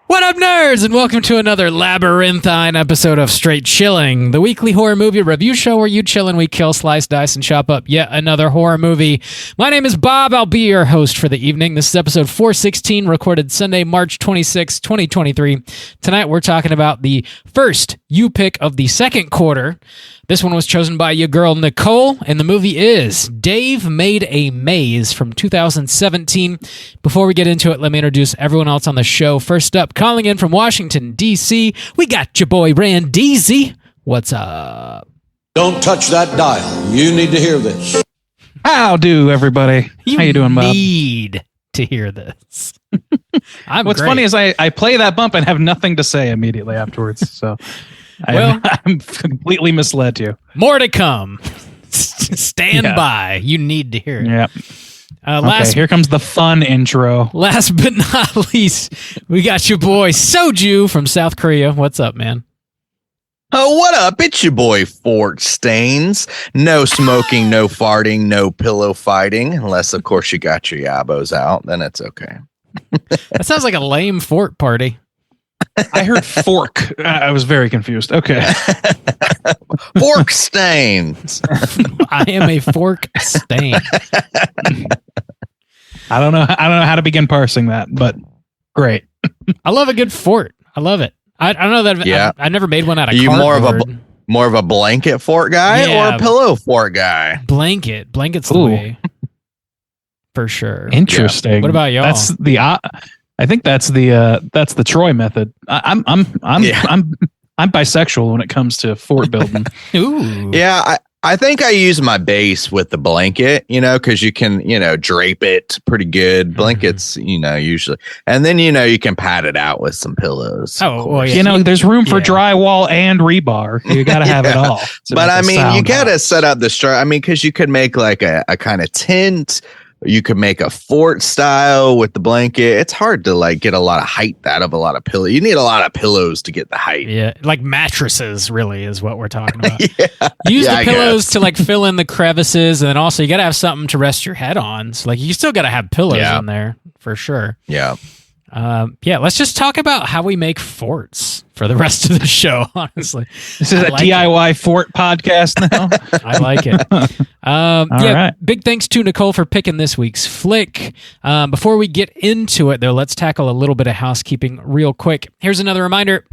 What up, nerds, and welcome to another labyrinthine episode of Straight Chilling, the weekly horror movie review show where you chill and we kill, slice, dice, and chop up yet another horror movie. My name is Bob. I'll be your host for the evening. This is episode 416, recorded Sunday, March 26, 2023. Tonight, we're talking about the first U-Pick of the second quarter. This one was chosen by your girl, Nicole, and the movie is Dave Made a Maze from 2017. Before we get into it, let me introduce everyone else on the show. First up, calling in from Washington, D.C., we got your boy, Randeezy. What's up? Don't touch that dial. You need to hear this. How do, everybody? How you doing, Bob? You need to hear this. What's funny is I play that bump and have nothing to say immediately afterwards, so... I'm completely misled you. More to come. Stand by. You need to hear it. Yeah. Okay, here comes the fun intro. Last but not least, we got your boy Soju from South Korea. What's up, man? Oh, what up? It's your boy Fort Stains. No smoking, no farting, no pillow fighting. Unless, of course, you got your yabos out. Then it's okay. That sounds like a lame fort party. I heard fork. I was very confused. Okay. Fork stains. I am a fork stain. I don't know how to begin parsing that, but great. I love a good fort. I love it. I don't know that. Yeah. I've never made one out of Are you cardboard. more of a blanket fort guy or a pillow fort guy? Blanket's the way. For sure. Interesting. Yeah. What about y'all? That's the I think that's the Troy method. I'm bisexual when it comes to fort building. Ooh. Yeah, I think I use my base with the blanket, because you can, drape it pretty good. Blankets, usually. And then, you can pad it out with some pillows. Oh, well, yeah. There's room for drywall and rebar. You got to have it all. But I mean, you got to set up the structure. I mean, because you could make like a kind of tent. You could make a fort style with the blanket. It's hard to get a lot of height out of a lot of pillows. You need a lot of pillows to get the height. Yeah, like mattresses really is what we're talking about. Use the pillows to fill in the crevices, and then also you got to have something to rest your head on. So you still got to have pillows in there for sure. Yeah. Let's just talk about how we make forts for the rest of the show, honestly. This is a DIY fort podcast now. I like it. Right. Big thanks to Nicole for picking this week's flick. Before we get into it, though, let's tackle a little bit of housekeeping real quick. Here's another reminder.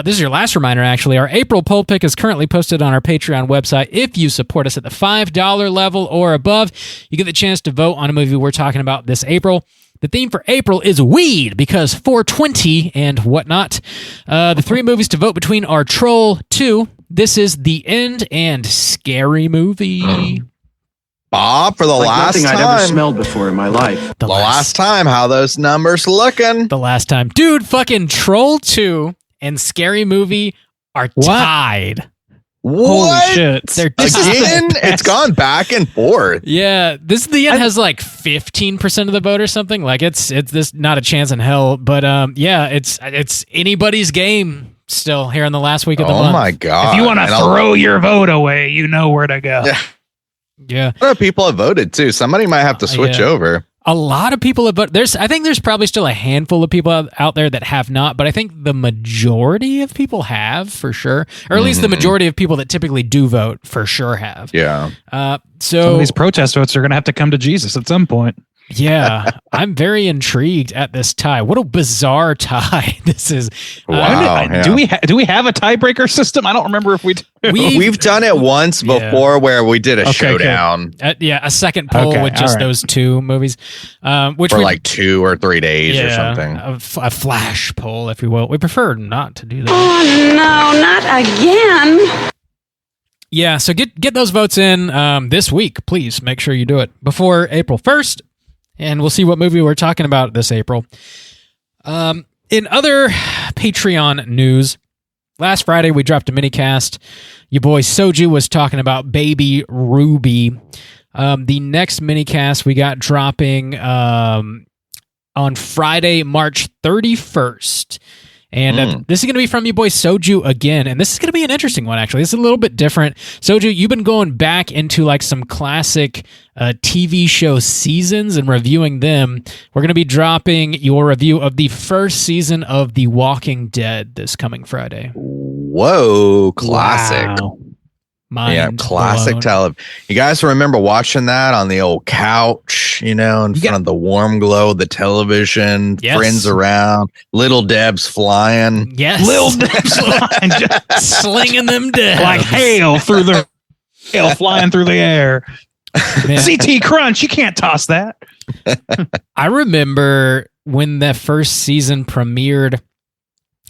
This is your last reminder, actually. Our April poll pick is currently posted on our Patreon website. If you support us at the $5 level or above, you get the chance to vote on a movie we're talking about this April. The theme for April is weed because 420 and whatnot. The three movies to vote between are Troll 2, This Is the End, and Scary Movie. Bob, for the last nothing time. I'd ever smelled before in my life. The last time, how those numbers looking? The last time. Dude, fucking Troll 2 and Scary Movie are tied. What? Holy shit. They're Again? It's gone back and forth. Yeah, This is the End has 15% of the vote or something. It's this not a chance in hell, but it's anybody's game still here in the last week of the month. Oh my god. If you want to throw your vote away, you know where to go. Yeah. A lot of people have voted too. Somebody might have to switch over. A lot of people have voted. I think there's probably still a handful of people out there that have not, but I think the majority of people have for sure, or at least the majority of people that typically do vote for sure have. Yeah. So some of these protest votes are going to have to come to Jesus at some point. Yeah, I'm very intrigued at this tie. What a bizarre tie this is. Wow. Do we have a tiebreaker system? I don't remember if we do. We've done it once before where we did a showdown. A second poll with just those two movies. Which for 2 or 3 days or something. A flash poll, if you will. We prefer not to do that. Oh, no, not again. Yeah, so get those votes in this week. Please make sure you do it before April 1st. And we'll see what movie we're talking about this April. In other Patreon news, last Friday we dropped a minicast. Your boy Soju was talking about Baby Ruby. The next minicast we got dropping on Friday, March 31st. And this is going to be from your boy Soju again. And this is going to be an interesting one, actually. This is a little bit different. Soju, you've been going back into like some classic TV show seasons and reviewing them. We're going to be dropping your review of the first season of The Walking Dead this coming Friday. Whoa, classic. Wow. Classic television. You guys remember watching that on the old couch, in front of the warm glow of the television, friends around, little Deb's flying. Yes. Little Deb's flying. Just slinging them down. Like hail flying through the air. Man. CT Crunch, you can't toss that. I remember when that first season premiered,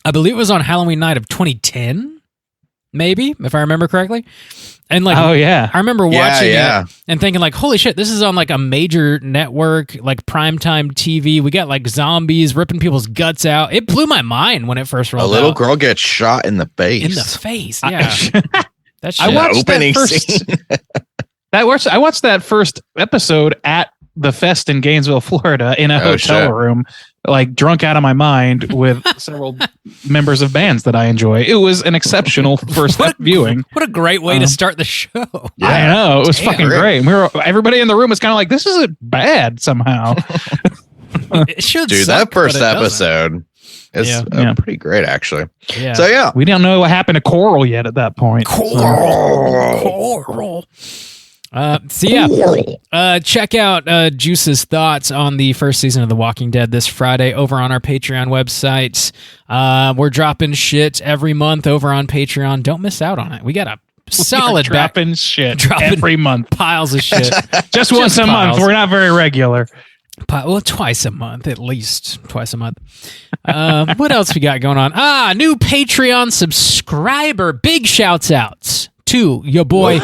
I believe it was on Halloween night of 2010. Maybe, if I remember correctly. And like, oh yeah, I remember watching it and thinking like, holy shit, this is on like a major network, like primetime TV. We got like zombies ripping people's guts out. It blew my mind when it first rolled out. A little girl gets shot in the face. In the face, yeah. That shit. I watched I watched that first episode at the Fest in Gainesville, Florida, in a hotel room, like drunk out of my mind with several members of bands that I enjoy. It was an exceptional first viewing. What a great way to start the show. Yeah. I know. It was fucking great. Everybody in the room was kind of like, this isn't bad somehow. It should Dude, suck, that first episode is pretty great, actually. Yeah. So, we don't know what happened to Coral yet at that point. Coral. Check out Juice's thoughts on the first season of The Walking Dead this Friday over on our Patreon website. We're dropping shit every month over on Patreon. Don't miss out on it. We got a solid dropping every month. Piles of shit. Just once a month. We're not very regular. Well, twice a month, at least twice a month. What else we got going on? New Patreon subscriber. Big shouts outs to your boy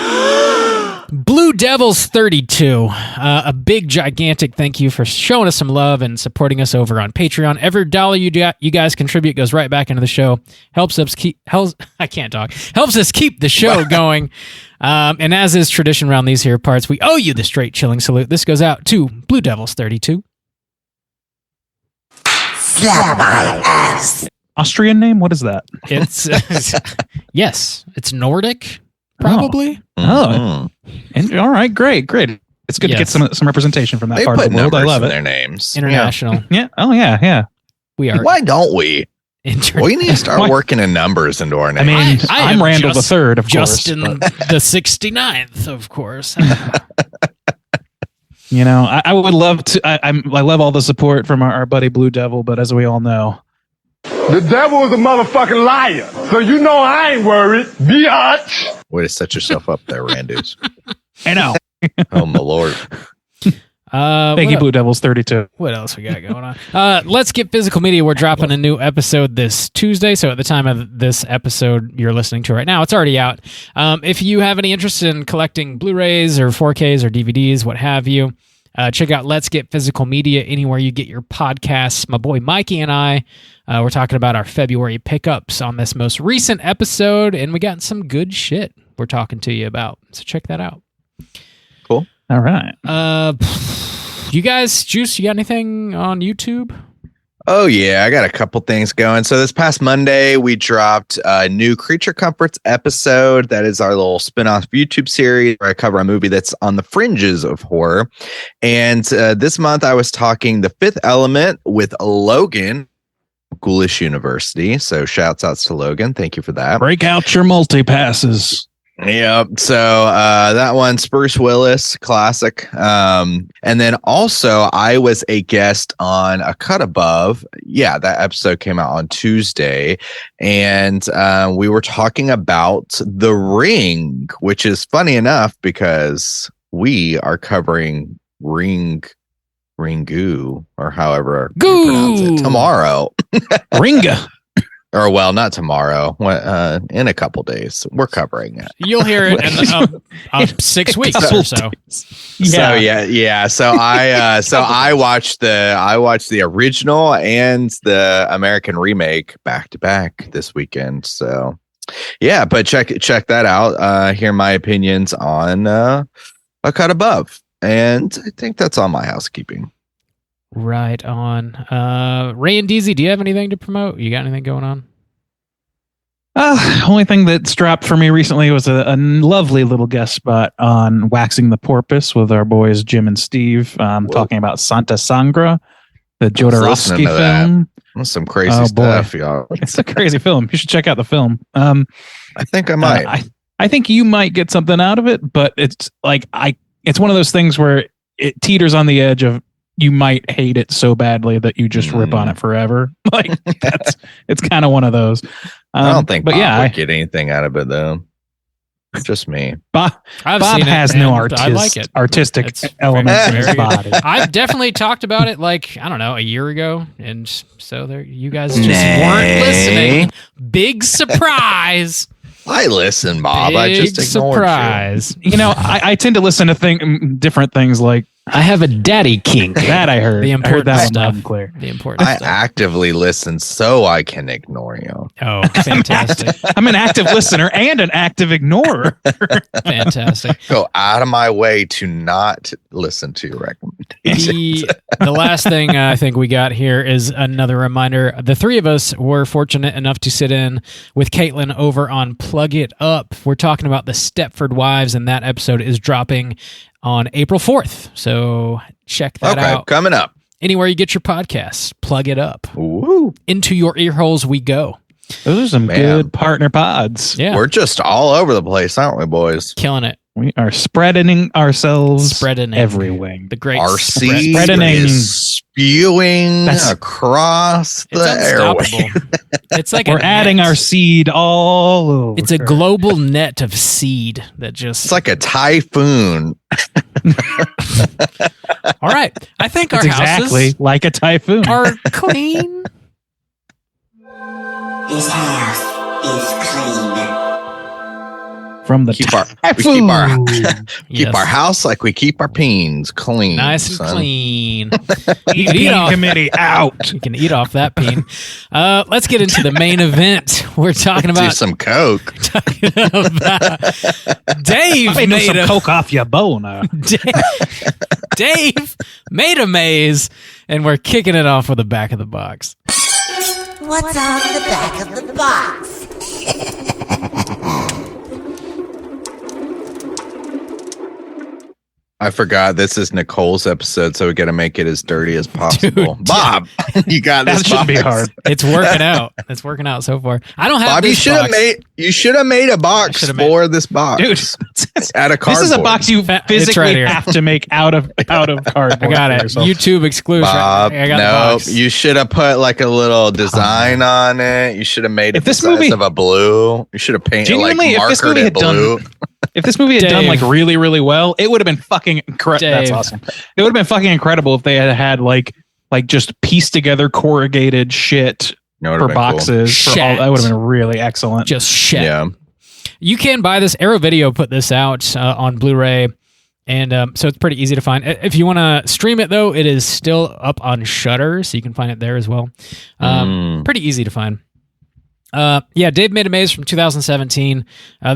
Blue Devils 32. A big gigantic thank you for showing us some love and supporting us over on Patreon. Every dollar you guys contribute goes right back into the show. Helps us keep the show going. And as is tradition around these here parts, we owe you the straight chilling salute. This goes out to Blue Devils 32. Slap my ass. Austrian name? What is that? It's yes, it's Nordic. Probably. All right, great. It's good to get some representation from that part of the world. I love it. Their names international. Yeah. Oh yeah. We are. Why don't we? We need to start working in numbers into our names. I mean, I'm Randall the Third, of Justin course. the 69th, of course. I would love to. I love all the support from our buddy Blue Devil, but as we all know, the devil is a motherfucking liar. So I ain't worried. Biatch. Way to set yourself up there, Randus. I know. Oh my lord. Thank you, Blue Devils 32. What else we got going on? Let's Get Physical Media. We're dropping a new episode this Tuesday. So at the time of this episode you're listening to right now, it's already out. If you have any interest in collecting Blu-rays or 4Ks or DVDs, what have you, check out Let's Get Physical Media anywhere you get your podcasts. My boy Mikey and I, we're talking about our February pickups on this most recent episode, and we got some good shit we're talking to you about. So check that out. Cool. All right. You guys, Juice, you got anything on YouTube? Oh, yeah. I got a couple things going. So this past Monday, we dropped a new Creature Comforts episode. That is our little spin-off YouTube series where I cover a movie that's on the fringes of horror. And this month, I was talking The Fifth Element with Logan, Ghoulish University. So shouts outs to Logan. Thank you for that. Break out your multi-passes. Yep. So that one, Bruce Willis, classic. And then also I was a guest on A Cut Above. Yeah, that episode came out on Tuesday. And we were talking about The Ring, which is funny enough because we are covering Ringu, or however you pronounce it, tomorrow. Ringa. Or, well, not tomorrow. In a couple days, we're covering it. You'll hear it in 6 weeks or so. Yeah. So I watched the original and the American remake back to back this weekend. So yeah, but check that out. Hear my opinions on A Cut Above, and I think that's all my housekeeping. Right on. Ray and DZ, do you have anything to promote? You got anything going on? Only thing that's dropped for me recently was a lovely little guest spot on Waxing the Porpoise with our boys Jim and Steve, talking about Santa Sangra, the Jodorowsky film. That's some crazy stuff, y'all. It's a crazy film. You should check out the film. I think I might. I think you might get something out of it, but it's like it's one of those things where it teeters on the edge of you might hate it so badly that you just rip on it forever. Like it's kind of one of those. I don't think Bob would get anything out of it though. Just me. Bob has no artistic elements in his body. I've definitely talked about it like, I don't know, a year ago. And so there, you guys just weren't listening. Big surprise. I listen, Bob. I just ignored surprise. You know, I tend to listen to different things like I have a daddy kink. That I heard. The important that stuff. Clear. The important I stuff. actively listen so I can ignore you. Oh, fantastic. I'm an active listener and an active ignorer. Fantastic. Go out of my way to not listen to your recommendations. The last thing I think we got here is another reminder. The three of us were fortunate enough to sit in with Caitlin over on Plug It Up. We're talking about the Stepford Wives, and that episode is dropping on April 4th. So check that out. Coming up. Anywhere you get your podcasts, Plug It Up. Ooh. Into your ear holes we go. Those are some good partner pods. Yeah. We're just all over the place, aren't we, boys? Killing it. We are spreading ourselves Spreading every way. The great Our seed spreading is spewing across the airway. It's like we're adding our seed all over. It's a global net of seed that just... It's like a typhoon. All right. I think it's our houses exactly like a typhoon. Are clean. His house is clean. From the keep our house like we keep our peens clean. Nice and clean. You can eat off committee out. You can eat off that peen. Let's get into the main event. We're talking about some Coke. Talking about Dave made some Coke off your bone. Dave made a maze, and we're kicking it off with the back of the box. What's on the back of the box? I forgot this is Nicole's episode, so we got to make it as dirty as possible. Dude, Bob, you got this. That shouldn't be hard. It's working out. It's working out so far. I don't have. Bob, this you should have made a box for this box, dude. Out of cardboard. This is a box you physically have to make out of cardboard. I got it. YouTube exclusive. Bob, I got the box. You should have put like a little design on it. You should have made it the size of a blue. You should have painted markered it blue. If this movie had done like really, really well, it would have been fucking incredible. That's awesome. It would have been fucking incredible if they had like just pieced together corrugated shit for boxes. Cool. That would have been really excellent. Just shit. Yeah. You can buy this. Arrow Video put this out on Blu-ray, and so it's pretty easy to find. If you want to stream it, though, it is still up on Shudder, so you can find it there as well. Pretty easy to find. Dave Made a Maze from 2017.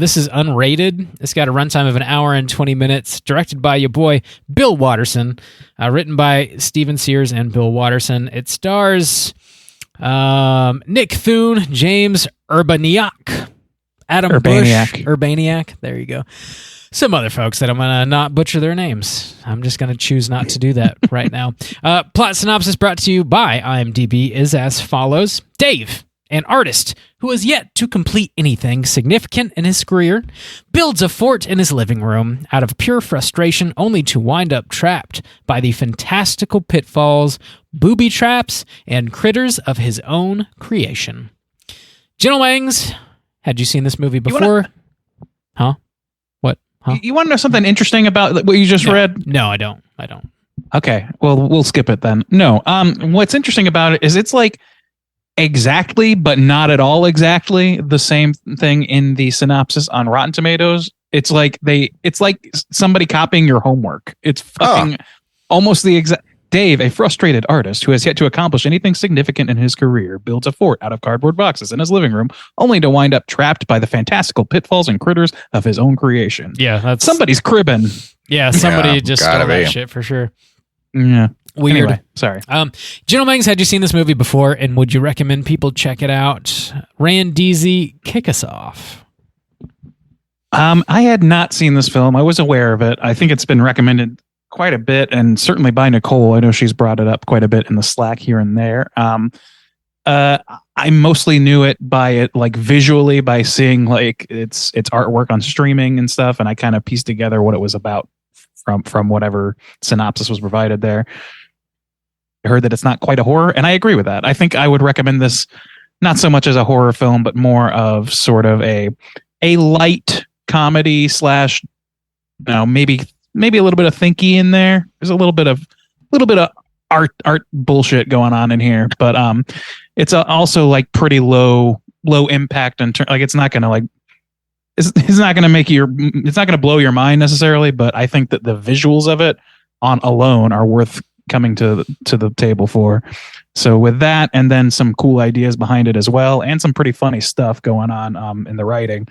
This is unrated. It's got a runtime of 1 hour and 20 minutes. Directed by your boy Bill Watterson. Written by Steven Sears and Bill Watterson. It stars Nick Thune, James Urbaniak, Adam Urbaniak. Bush. Urbaniak. There you go. Some other folks that I'm going to not butcher their names. I'm just going to choose not to do that right now. Plot synopsis brought to you by IMDb is as follows. Dave, an artist who has yet to complete anything significant in his career, builds a fort in his living room out of pure frustration, only to wind up trapped by the fantastical pitfalls, booby traps, and critters of his own creation. Gentlewangs, had you seen this movie before? Huh? What? Huh? You want to know something interesting about what you just read? No, I don't. Okay, well, we'll skip it then. No, what's interesting about it is it's like exactly, but not at all exactly the same thing in the synopsis on Rotten Tomatoes. It's like somebody copying your homework. It's fucking almost the exact. Dave, a frustrated artist who has yet to accomplish anything significant in his career, builds a fort out of cardboard boxes in his living room, only to wind up trapped by the fantastical pitfalls and critters of his own creation. Yeah, that's somebody's cribbing. Yeah, somebody just stole that shit for sure. Yeah. Weird. Anyway, sorry. General Mengs, had you seen this movie before, and would you recommend people check it out? Randeezy, kick us off. I had not seen this film. I was aware of it. I think it's been recommended quite a bit, and certainly by Nicole. I know she's brought it up quite a bit in the Slack here and there. I mostly knew it like visually by seeing like its artwork on streaming and stuff, and I kind of pieced together what it was about from whatever synopsis was provided there. I heard that it's not quite a horror, and I agree with that. I think I would recommend this not so much as a horror film, but more of sort of a light comedy slash, maybe a little bit of thinky in there. There's a little bit of art bullshit going on in here, but it's also like pretty low impact and like it's not gonna it's not gonna blow your mind necessarily, but I think that the visuals of it alone are worth coming to the table for. So with that, and then some cool ideas behind it as well, and some pretty funny stuff going on in the writing,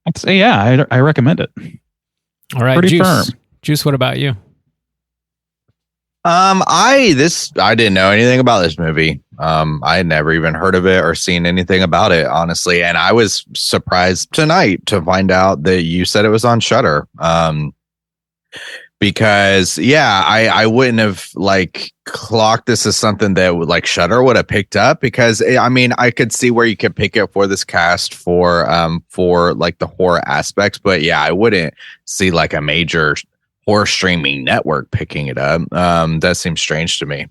I'd say I recommend it. All right, pretty Juice. firm. Juice, what about you? I didn't know anything about this movie. I had never even heard of it or seen anything about it, honestly, and I was surprised tonight to find out that you said it was on Shudder. Because I wouldn't have like clocked this as something that would like Shudder would have picked up, because I could see where you could pick it for this cast for like the horror aspects, but I wouldn't see like a major horror streaming network picking it up. That seems strange to me,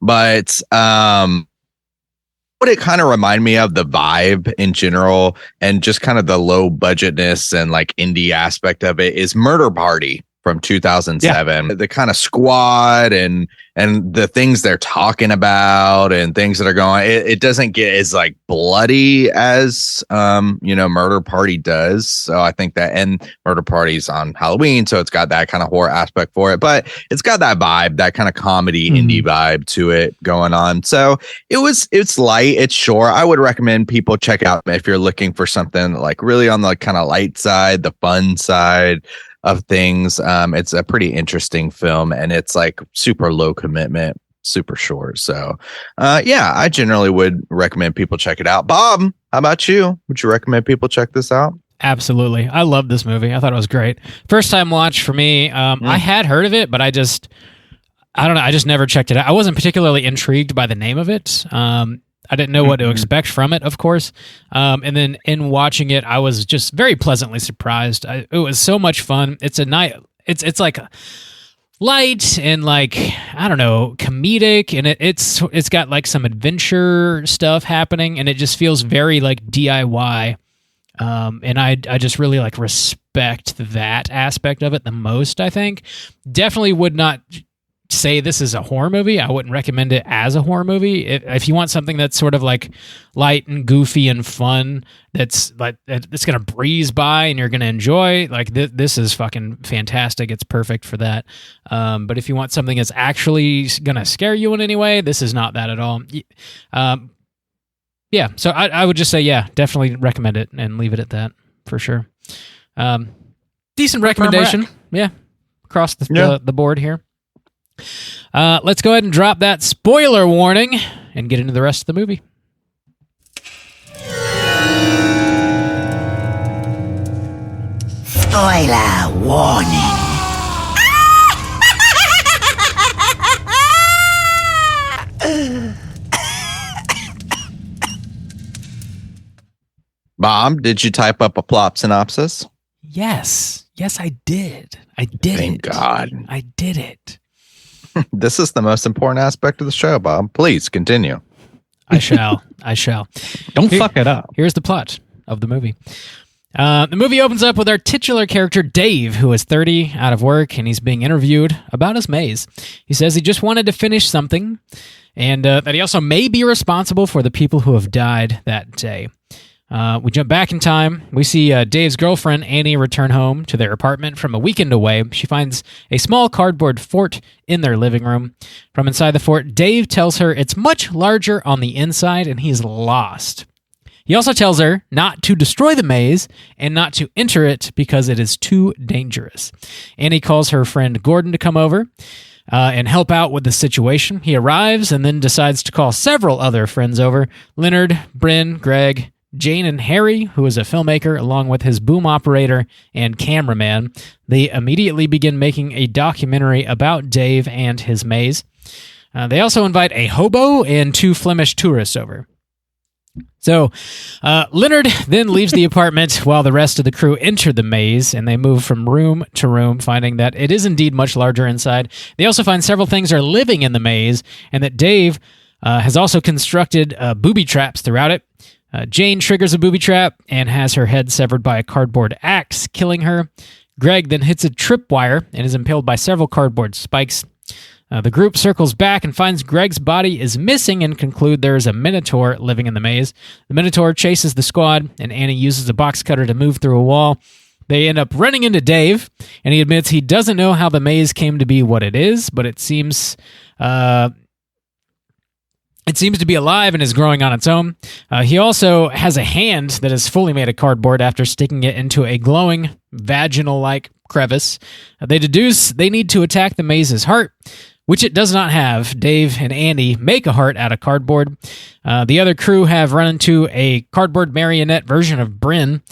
but what it kind of remind me of the vibe in general and just kind of the low budgetness and like indie aspect of it is Murder Party from 2007. The kind of squad and the things they're talking about and things that are going, it doesn't get as like bloody as Murder Party does. So I think that, and Murder Party's on Halloween, so it's got that kind of horror aspect for it, but it's got that vibe, that kind of comedy indie vibe to it going on. So it's light, it's short. I would recommend people check out if you're looking for something like really on the kind of light side, the fun side of things. It's a pretty interesting film, and it's like super low commitment, super short. So I generally would recommend people check it out. Bob, how about you? Would you recommend people check this out? Absolutely. I love this movie. I thought it was great. First time watch for me. I had heard of it, but I don't know. I just never checked it out. I wasn't particularly intrigued by the name of it. I didn't know what to expect from it, of course. And then in watching it, I was just very pleasantly surprised. It was so much fun. It's it's like light and like, I don't know, comedic, and it's got like some adventure stuff happening, and it just feels very like DIY. And I just really like respect that aspect of it the most, I think. Definitely would not say this is a horror movie. I wouldn't recommend it as a horror movie. If you want something that's sort of like light and goofy and fun, that's like it's gonna breeze by and you're gonna enjoy, like this is fucking fantastic. It's perfect for that. But if you want something that's actually gonna scare you in any way, this is not that at all. So I would just say definitely recommend it and leave it at that for sure. Decent recommendation. Across the board here. Let's go ahead and drop that spoiler warning and get into the rest of the movie. Spoiler warning. Bob, did you type up a plot synopsis? Yes, I did. Thank God. I did it. This is the most important aspect of the show, Bob. Please continue. I shall. Don't fuck it up. Here's the plot of the movie. The movie opens up with our titular character, Dave, who is 30, out of work, and he's being interviewed about his maze. He says he just wanted to finish something, and that he also may be responsible for the people who have died that day. We jump back in time. We see Dave's girlfriend, Annie, return home to their apartment from a weekend away. She finds a small cardboard fort in their living room. From inside the fort, Dave tells her it's much larger on the inside and he's lost. He also tells her not to destroy the maze and not to enter it because it is too dangerous. Annie calls her friend Gordon to come over. and help out with the situation. He arrives and then decides to call several other friends over: Leonard, Bryn, Greg, Jane, and Harry, who is a filmmaker, along with his boom operator and cameraman. They immediately begin making a documentary about Dave and his maze. They also invite a hobo and 2 Flemish tourists over. So, Leonard then leaves the apartment while the rest of the crew enter the maze, and they move from room to room, finding that it is indeed much larger inside. They also find several things are living in the maze, and that Dave has also constructed booby traps throughout it. Jane triggers a booby trap and has her head severed by a cardboard axe, killing her. Greg then hits a tripwire and is impaled by several cardboard spikes. The group circles back and finds Greg's body is missing and conclude there is a minotaur living in the maze. The minotaur chases the squad, and Annie uses a box cutter to move through a wall. They end up running into Dave, and he admits he doesn't know how the maze came to be what it is, but it seems to be alive and is growing on its own. He also has a hand that is fully made of cardboard after sticking it into a glowing vaginal-like crevice. They deduce they need to attack the maze's heart, which it does not have. Dave and Andy make a heart out of cardboard. The other crew have run into a cardboard marionette version of Bryn.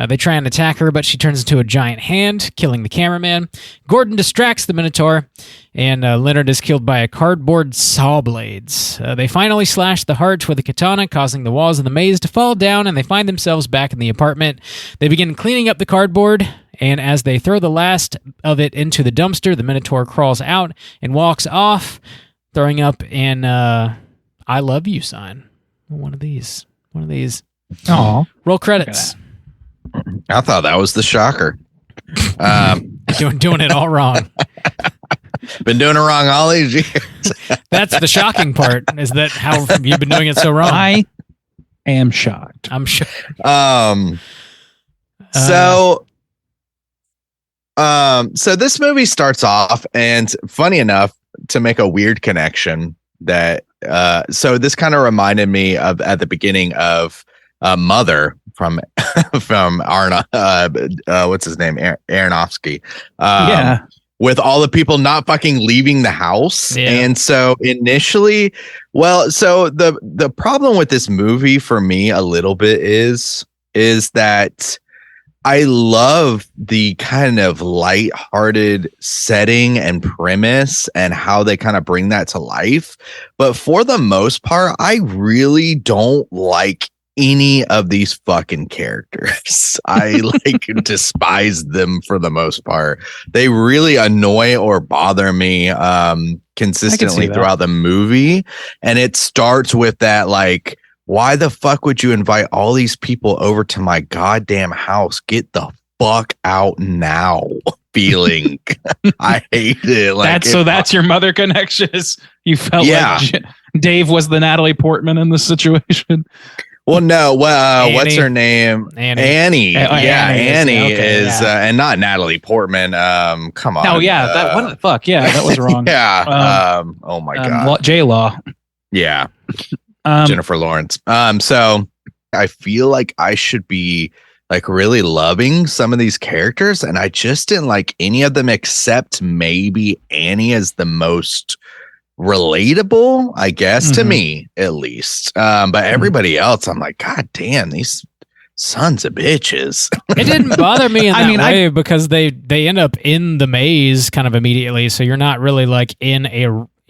They try and attack her, but she turns into a giant hand, killing the cameraman. Gordon distracts the Minotaur, and Leonard is killed by a cardboard saw blades. They finally slash the heart with a katana, causing the walls of the maze to fall down, and they find themselves back in the apartment. They begin cleaning up the cardboard, and as they throw the last of it into the dumpster, the Minotaur crawls out and walks off, throwing up an I love you sign. One of these. Aw. Roll credits. I thought that was the shocker. Doing it all wrong. Been doing it wrong all these years. That's the shocking part, is that how you've been doing it so wrong. I am shocked. I'm sure. So this movie starts off, and funny enough, to make a weird connection, that so this kind of reminded me of at the beginning of Mother from Arna, what's his name, Aronofsky. Yeah. With all the people not fucking leaving the house. Yeah. And so initially, so the problem with this movie for me a little bit is that I love the kind of lighthearted setting and premise and how they kind of bring that to life. But for the most part, I really don't like any of these fucking characters. I despise them for the most part. They really annoy or bother me consistently throughout the movie. And it starts with that, like, why the fuck would you invite all these people over to my goddamn house? Get the fuck out now feeling. I hate it. Like, that's your Mother connection, is you felt like Dave was the Natalie Portman in this situation. Well, no. What's her name? Annie. Annie is, and not Natalie Portman. Come on. Oh yeah, what the fuck? Yeah, that was wrong. Yeah. Oh my god. J-Law. Yeah. Jennifer Lawrence. So I feel like I should be like really loving some of these characters, and I just didn't like any of them except maybe Annie as the most relatable, I guess, to me at least. But everybody else, I'm like, God damn, these sons of bitches. It didn't bother me in that way because they end up in the maze kind of immediately, so you're not really like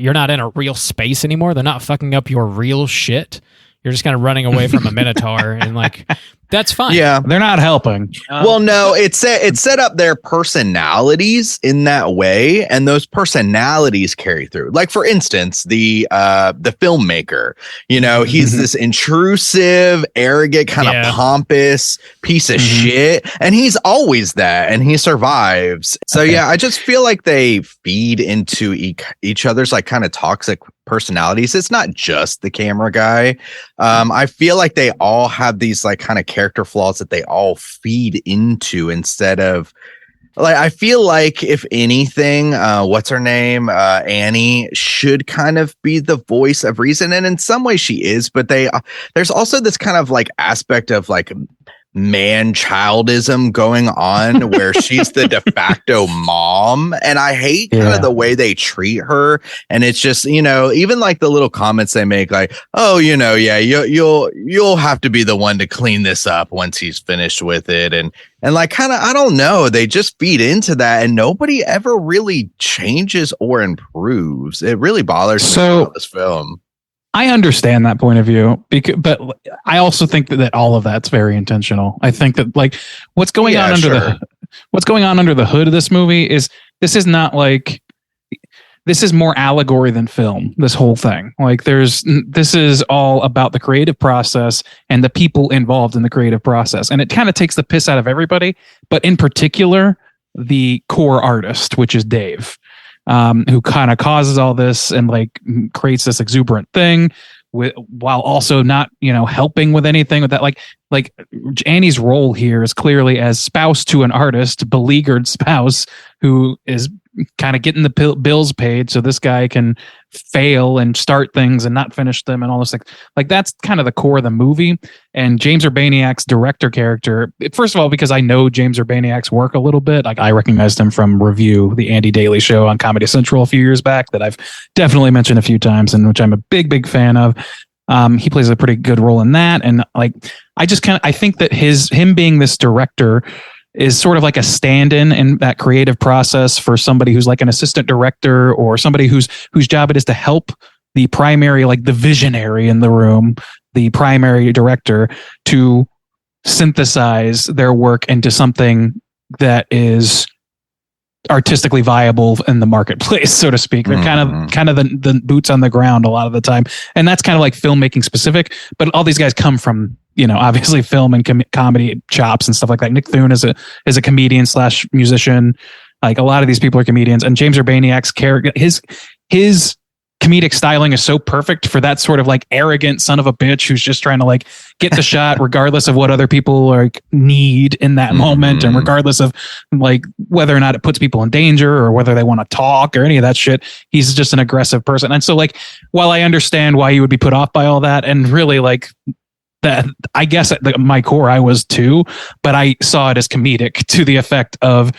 you're not in a real space anymore. They're not fucking up your real shit. You're just kind of running away from a minotaur, and like, that's fine. Yeah, they're not helping. Well, no, it set up their personalities in that way, and those personalities carry through. Like, for instance, the filmmaker, he's this intrusive, arrogant, kind of pompous piece of shit, and he's always that, and he survives. So I just feel like they feed into each other's like kind of toxic personalities. It's not just the camera guy. I feel like they all have these like kind of character flaws that they all feed into, instead of like, I feel like if anything, what's her name? Annie should kind of be the voice of reason. And in some way she is, but there's also this kind of like aspect of like man-childism going on where she's the de facto mom, and I hate kind of the way they treat her. And it's just, you know, even like the little comments they make, like, oh, you know, yeah, you'll have to be the one to clean this up once he's finished with it, and like, kind of, I don't know, they just feed into that, and nobody ever really changes or improves. It really bothers me about this film. I understand that point of view, but I also think that all of that's very intentional. I think that, like, what's going on under the hood of this movie is this is more allegory than film. This whole thing, like, this is all about the creative process and the people involved in the creative process, and it kind of takes the piss out of everybody, but in particular the core artist, which is Dave. Who kind of causes all this and like creates this exuberant thing while also not, you know, helping with anything with that. Like Annie's role here is clearly as spouse to an artist, beleaguered spouse who is kind of getting the bills paid so this guy can fail and start things and not finish them and all those things. Like, that's kind of the core of the movie. And James Urbaniak's director character, first of all, because I know James Urbaniak's work a little bit, like I recognized him from Review, the Andy Daly show on Comedy Central a few years back that I've definitely mentioned a few times and which I'm a big fan of. He plays a pretty good role in that. And like, I think that him being this director is sort of like a stand-in in that creative process for somebody who's like an assistant director or somebody whose job it is to help the primary, like the visionary in the room, the primary director, to synthesize their work into something that is artistically viable in the marketplace, so to speak. They're kind of the boots on the ground a lot of the time. And that's kind of like filmmaking specific, but all these guys come from, you know, obviously film and comedy chops and stuff like that. Nick Thune is a comedian / musician. Like, a lot of these people are comedians, and James Urbaniak's character, his comedic styling is so perfect for that sort of like arrogant son of a bitch who's just trying to like get the shot regardless of what other people like need in that moment, and regardless of like whether or not it puts people in danger or whether they want to talk or any of that shit. He's just an aggressive person. And so, like, while I understand why you would be put off by all that, and really like that, I guess at my core I was too, but I saw it as comedic to the effect of,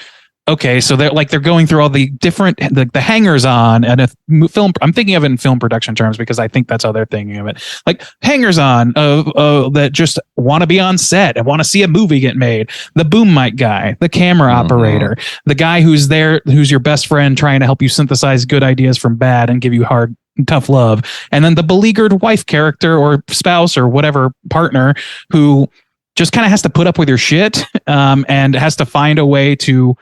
okay, so they're going through all the different the hangers on, and a film. I'm thinking of it in film production terms because I think that's how they're thinking of it. Like, hangers on that just want to be on set and want to see a movie get made. The boom mic guy, the camera operator, the guy who's there, who's your best friend trying to help you synthesize good ideas from bad and give you hard, tough love, and then the beleaguered wife character or spouse or whatever partner who just kind of has to put up with your shit and has to find a way to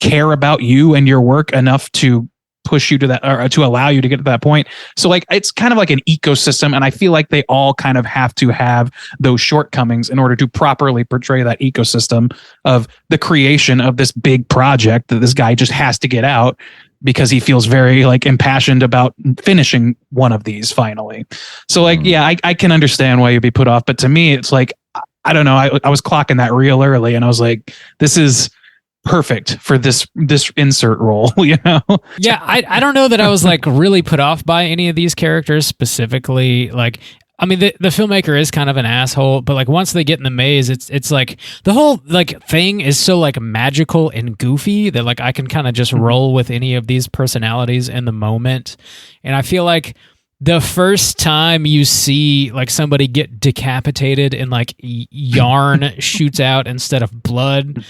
care about you and your work enough to push you to that, or to allow you to get to that point. So like, it's kind of like an ecosystem, and I feel like they all kind of have to have those shortcomings in order to properly portray that ecosystem of the creation of this big project that this guy just has to get out because he feels very like impassioned about finishing one of these finally. So like, yeah, I can understand why you'd be put off, but to me, it's like, I don't know. I was clocking that real early, and I was like, this is perfect for this insert role, you know? Yeah, I don't know that I was like really put off by any of these characters specifically. Like, I mean, the filmmaker is kind of an asshole, but like once they get in the maze, it's like the whole like thing is so like magical and goofy that like I can kind of just roll with any of these personalities in the moment. And I feel like the first time you see like somebody get decapitated and like yarn shoots out instead of blood,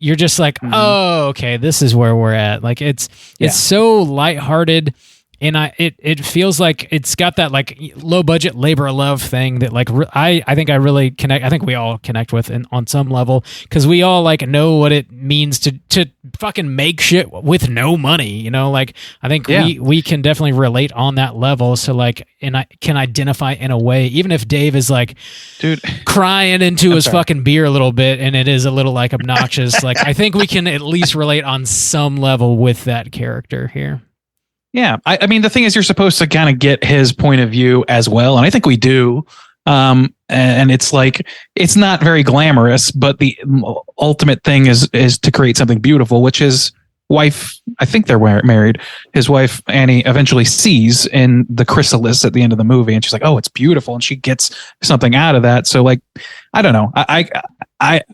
you're just like, oh, okay, this is where we're at. Like, it's so lighthearted, and it feels like it's got that like low budget labor of love thing that like I think I really connect. I think we all connect with on some level, because we all like know what it means to fucking make shit with no money. You know, like I think we can definitely relate on that level. So like, and I can identify in a way, even if Dave is like, dude, crying into his fucking beer a little bit, and it is a little like obnoxious. Like, I think we can at least relate on some level with that character here. Yeah, I mean, the thing is, you're supposed to kind of get his point of view as well, and I think we do. And it's like, it's not very glamorous, but the ultimate thing is to create something beautiful, which his wife, I think they're married, his wife Annie eventually sees in the chrysalis at the end of the movie, and she's like, oh, it's beautiful, and she gets something out of that. So like, I don't know,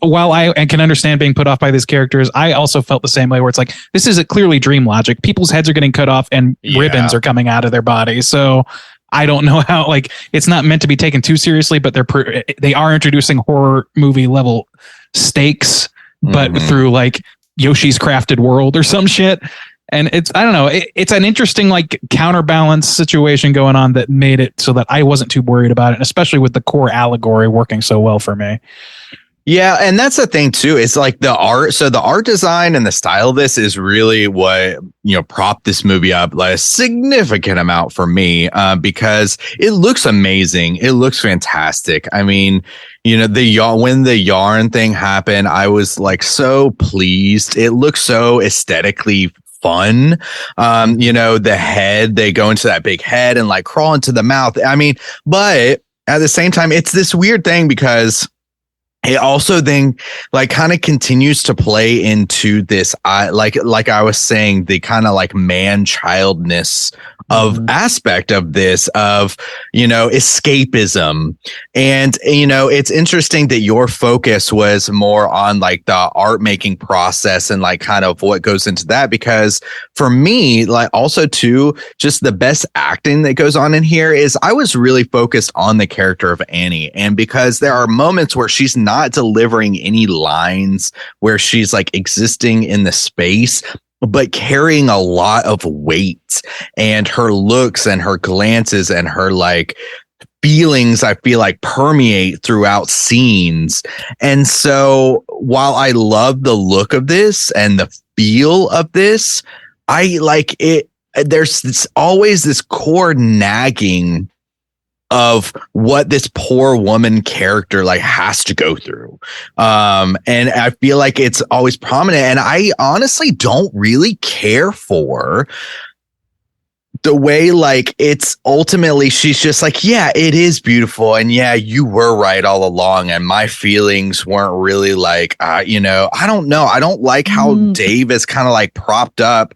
while I can understand being put off by these characters, I also felt the same way where it's like, this is clearly dream logic. People's heads are getting cut off and ribbons are coming out of their body. So I don't know how, like, it's not meant to be taken too seriously, but they are introducing horror movie level stakes, but through like Yoshi's Crafted World or some shit. And I don't know, it's an interesting like counterbalance situation going on that made it so that I wasn't too worried about it, especially with the core allegory working so well for me. Yeah, and that's the thing too. It's like the art. So the art design and the style of this is really what, propped this movie up like a significant amount for me, because it looks amazing. It looks fantastic. I mean, when the yarn thing happened, I was like so pleased. It looks so aesthetically fun. The head, they go into that big head and like crawl into the mouth. I mean, but at the same time, it's this weird thing because it also then like kind of continues to play into this, like I was saying, the kind of like man-childness of aspect of this, of, escapism. And, it's interesting that your focus was more on like the art making process and like kind of what goes into that, because for me, like also too, just the best acting that goes on in here is I was really focused on the character of Annie. And because there are moments where she's not delivering any lines, where she's like existing in the space, but carrying a lot of weight, and her looks and her glances and her like feelings, I feel like permeate throughout scenes. And so while I love the look of this and the feel of this, I like it. There's always this core nagging of what this poor woman character like has to go through. And I feel like it's always prominent, and I honestly don't really care for the way like it's ultimately she's just like, yeah, it is beautiful, and yeah, you were right all along, and my feelings weren't really like I don't know. I don't like how Dave is kind of like propped up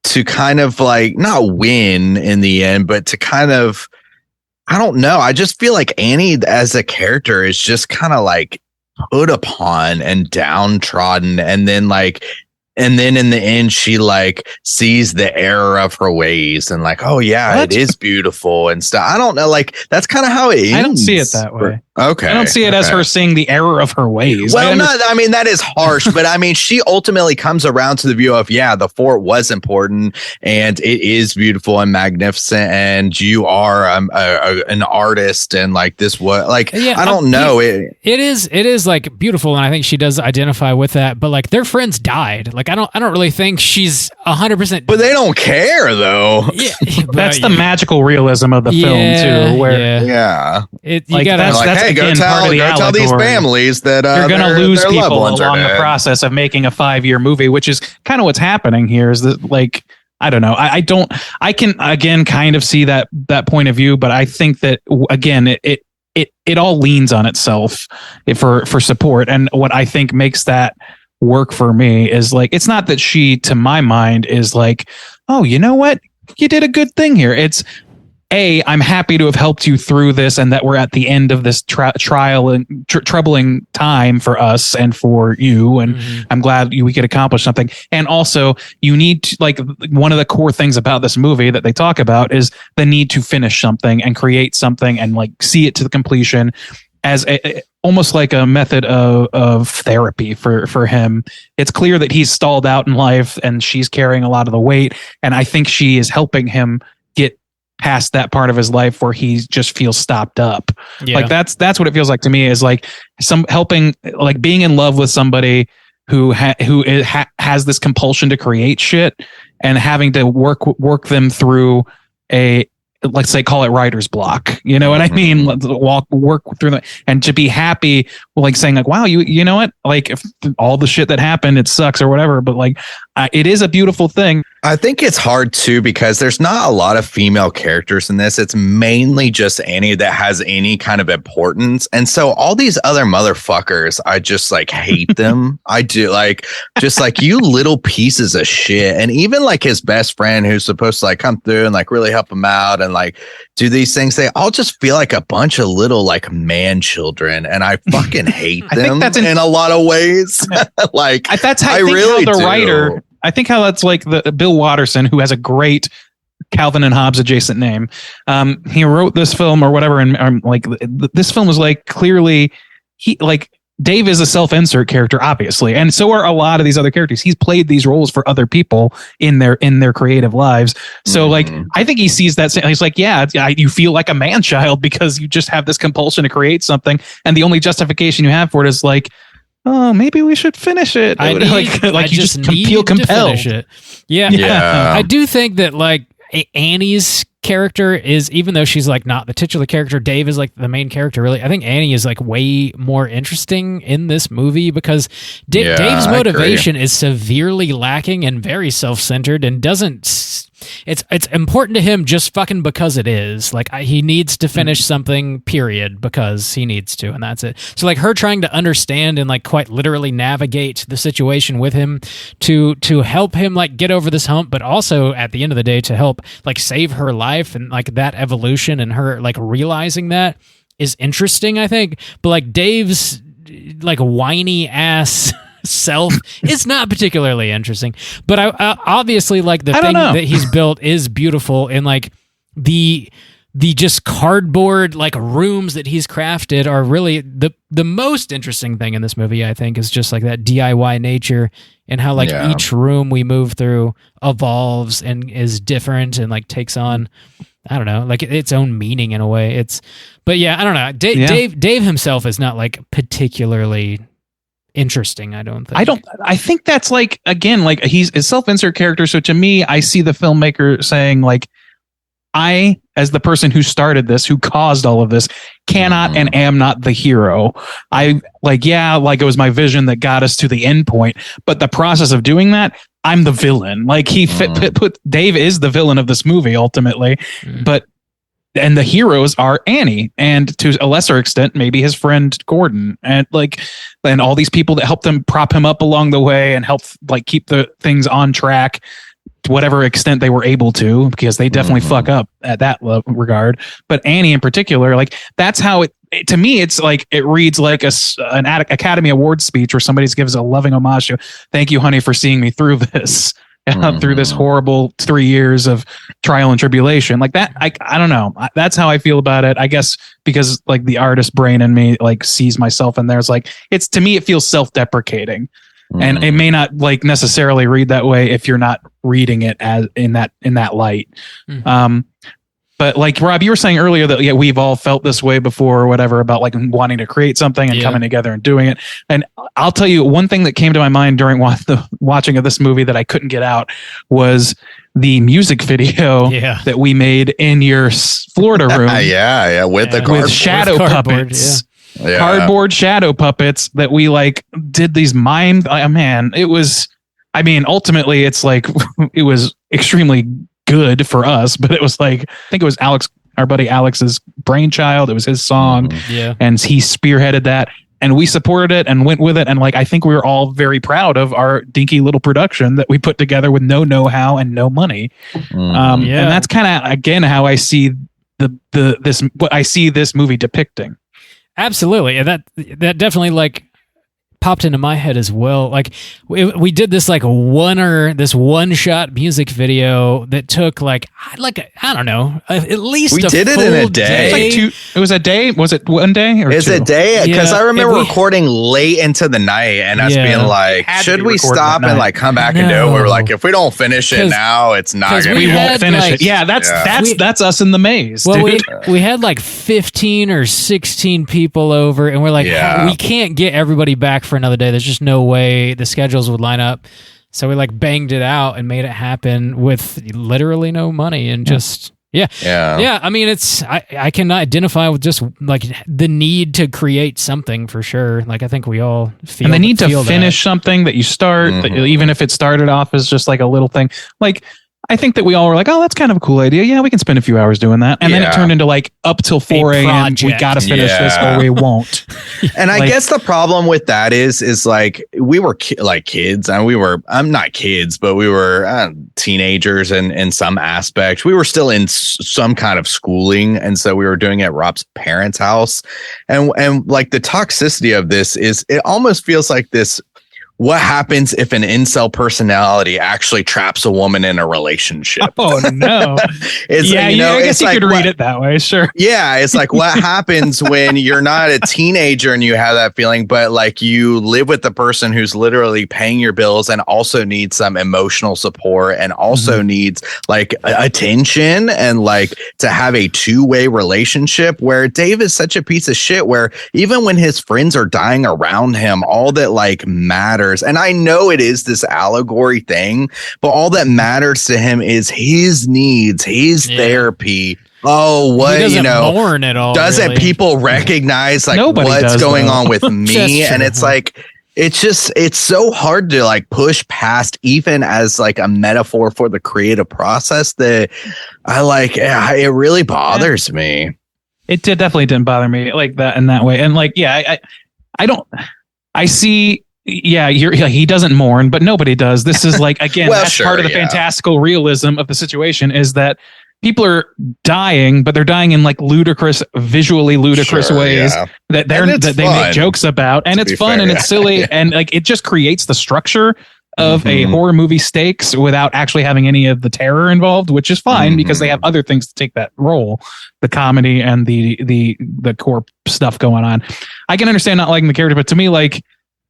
to kind of like not win in the end, but to kind of, I don't know. I just feel like Annie as a character is just kind of like put upon and downtrodden. And then in the end, she like sees the error of her ways and like, oh yeah, it is beautiful and stuff. I don't know. Like that's kind of how it ends. I don't see it that way. Okay. I don't see it as her seeing the error of her ways. Well, I mean, that is harsh, but I mean, she ultimately comes around to the view of, yeah, the fort was important and it is beautiful and magnificent. And you are an artist and like this, what, like, I don't know. It is like beautiful. And I think she does identify with that, but like their friends died. Like, I don't really think she's 100%. But they don't care though. Yeah. That's the magical realism of the film too, where that's go tell these families that you're going to lose people along the process of making a 5-year movie, which is kind of what's happening here. Is that like, I don't know. I can again kind of see that point of view, but I think that again, it all leans on itself for support. And what I think makes that work for me is like, it's not that she, to my mind, is like, oh, you know what? You did a good thing here. It's I'm happy to have helped you through this and that we're at the end of this trial and troubling time for us and for you. And I'm glad we could accomplish something. And also you need to, like, one of the core things about this movie that they talk about is the need to finish something and create something and like see it to the completion as almost like a method of therapy for him. It's clear that he's stalled out in life and she's carrying a lot of the weight. And I think she is helping him get past that part of his life where he just feels stopped up. Yeah. Like that's what it feels like to me, is like helping, like being in love with somebody who has this compulsion to create shit and having to work them through let's say, call it writer's block. You know what I mean? Let's work through that, and to be happy, like saying like, wow, you know what? Like if all the shit that happened, it sucks or whatever, but like it is a beautiful thing. I think it's hard too because there's not a lot of female characters in this. It's mainly just Annie that has any kind of importance. And so all these other motherfuckers, I just like hate them. I do just you little pieces of shit. And even like his best friend who's supposed to like come through and like really help him out and like do these things. They all just feel like a bunch of little like man children. And I fucking hate them in a lot of ways. Like that's how I really how the do. writer. I think how that's like the Bill Watterson, who has a great Calvin and Hobbes adjacent name. He wrote this film or whatever, and this film was like clearly Dave is a self-insert character, obviously, and so are a lot of these other characters. He's played these roles for other people in their creative lives. So I think he sees that. He's like, you feel like a man child because you just have this compulsion to create something, and the only justification you have for it is like, oh, maybe we should finish it. I just feel compelled. To finish it. Yeah. I do think that like Annie's character is, even though she's like not the titular character, Dave is like the main character. Really, I think Annie is like way more interesting in this movie because Dave's motivation is severely lacking and very self-centered and doesn't. It's important to him just fucking because it is. Like he needs to finish something, period, because he needs to, and that's it. So like her trying to understand and like quite literally navigate the situation with him to help him like get over this hump, but also at the end of the day to help like save her life and like that evolution and her like realizing that is interesting, I think. But like Dave's like whiny ass self is not particularly interesting, but I obviously like the thing that he's built is beautiful, and like the just cardboard like rooms that he's crafted are really the most interesting thing in this movie. I think is just like that DIY nature and how like each room we move through evolves and is different and like takes on, I don't know, like its own meaning in a way. But I don't know. Dave himself is not like particularly interesting, I don't think. I think that's like, again, like he's a self-insert character. So to me, I see the filmmaker saying like, I, as the person who started this, who caused all of this, cannot and am not the hero. I it was my vision that got us to the end point, but the process of doing that, I'm the villain. Like put Dave is the villain of this movie ultimately, and the heroes are Annie and to a lesser extent, maybe his friend Gordon and all these people that helped him prop him up along the way and help like keep the things on track to whatever extent they were able to, because they definitely fuck up at that regard. But Annie in particular, like that's how to me, it's like, it reads like an Academy Award speech where somebody gives a loving homage to, thank you, honey, for seeing me through this. Through this horrible 3 years of trial and tribulation like that. I don't know. That's how I feel about it. I guess because like the artist brain in me like sees myself in there. It's like, to me, it feels self-deprecating and it may not like necessarily read that way if you're not reading it as in that light. But like Rob, you were saying earlier that we've all felt this way before or whatever about like wanting to create something and coming together and doing it. And I'll tell you one thing that came to my mind during the watching of this movie that I couldn't get out was the music video that we made in your Florida room. With shadow puppets. Cardboard shadow puppets that we like did these mime. Man, it was, I mean, ultimately it's like, it was extremely good for us, but it was like, I think it was our buddy Alex's brainchild. It was his song. And he spearheaded that and we supported it and went with it. And like, I think we were all very proud of our dinky little production that we put together with no know-how and no money. And that's kind of, again, how I see what I see this movie depicting. Absolutely. And that definitely like popped into my head as well. Like we did this like this one shot music video that took like I don't know, at least we did it in a day. It was a day. Was it one day or it's 2? A day? Because I remember recording late into the night and us being like, should we stop and like come back and do it? We were like, if we don't finish it now, it's not gonna we won't finish it. Yeah, that's us in the maze. Well, we had like 15 or 16 people over and we're like, we can't get everybody back for another day. There's just no way the schedules would line up. So we like banged it out and made it happen with literally no money and just Yeah. I mean, I can identify with just like the need to create something for sure. Like I think we all feel. And they need to feel finish something that you start, that even if it started off as just like a little thing. Like I think that we all were like, oh, that's kind of a cool idea. Yeah, we can spend a few hours doing that. And then it turned into like up till 4 a.m. We got to finish this or we won't. And I guess the problem with that is like we were like kids, and I'm not kids, but we were teenagers in some aspect. We were still in some kind of schooling. And so we were doing it at Rob's parents' house. And like the toxicity of this is it almost feels like this. What happens if an incel personality actually traps a woman in a relationship? Oh no! I guess you could read it that way. Sure. Yeah, it's like what happens when you're not a teenager and you have that feeling, but like you live with the person who's literally paying your bills and also needs some emotional support and also needs like attention and like to have a two-way relationship. Where Dave is such a piece of shit. Where even when his friends are dying around him, all that like matters. And I know it is this allegory thing, but all that matters to him is his needs, his therapy. Oh, what, mourn at all. Doesn't really. People recognize like what's going on with me? And it's like, it's so hard to like push past even as like a metaphor for the creative process that I like, it really bothers me. It definitely didn't bother me like that in that way. And like, I see. Yeah, he doesn't mourn, but nobody does. This is like, again, that's part of the fantastical realism of the situation is that people are dying, but they're dying in like visually ludicrous ways that they make jokes about. And it's fun and it's silly. And like, it just creates the structure of a horror movie stakes without actually having any of the terror involved, which is fine because they have other things to take that role, the comedy and the core stuff going on. I can understand not liking the character, but to me, like,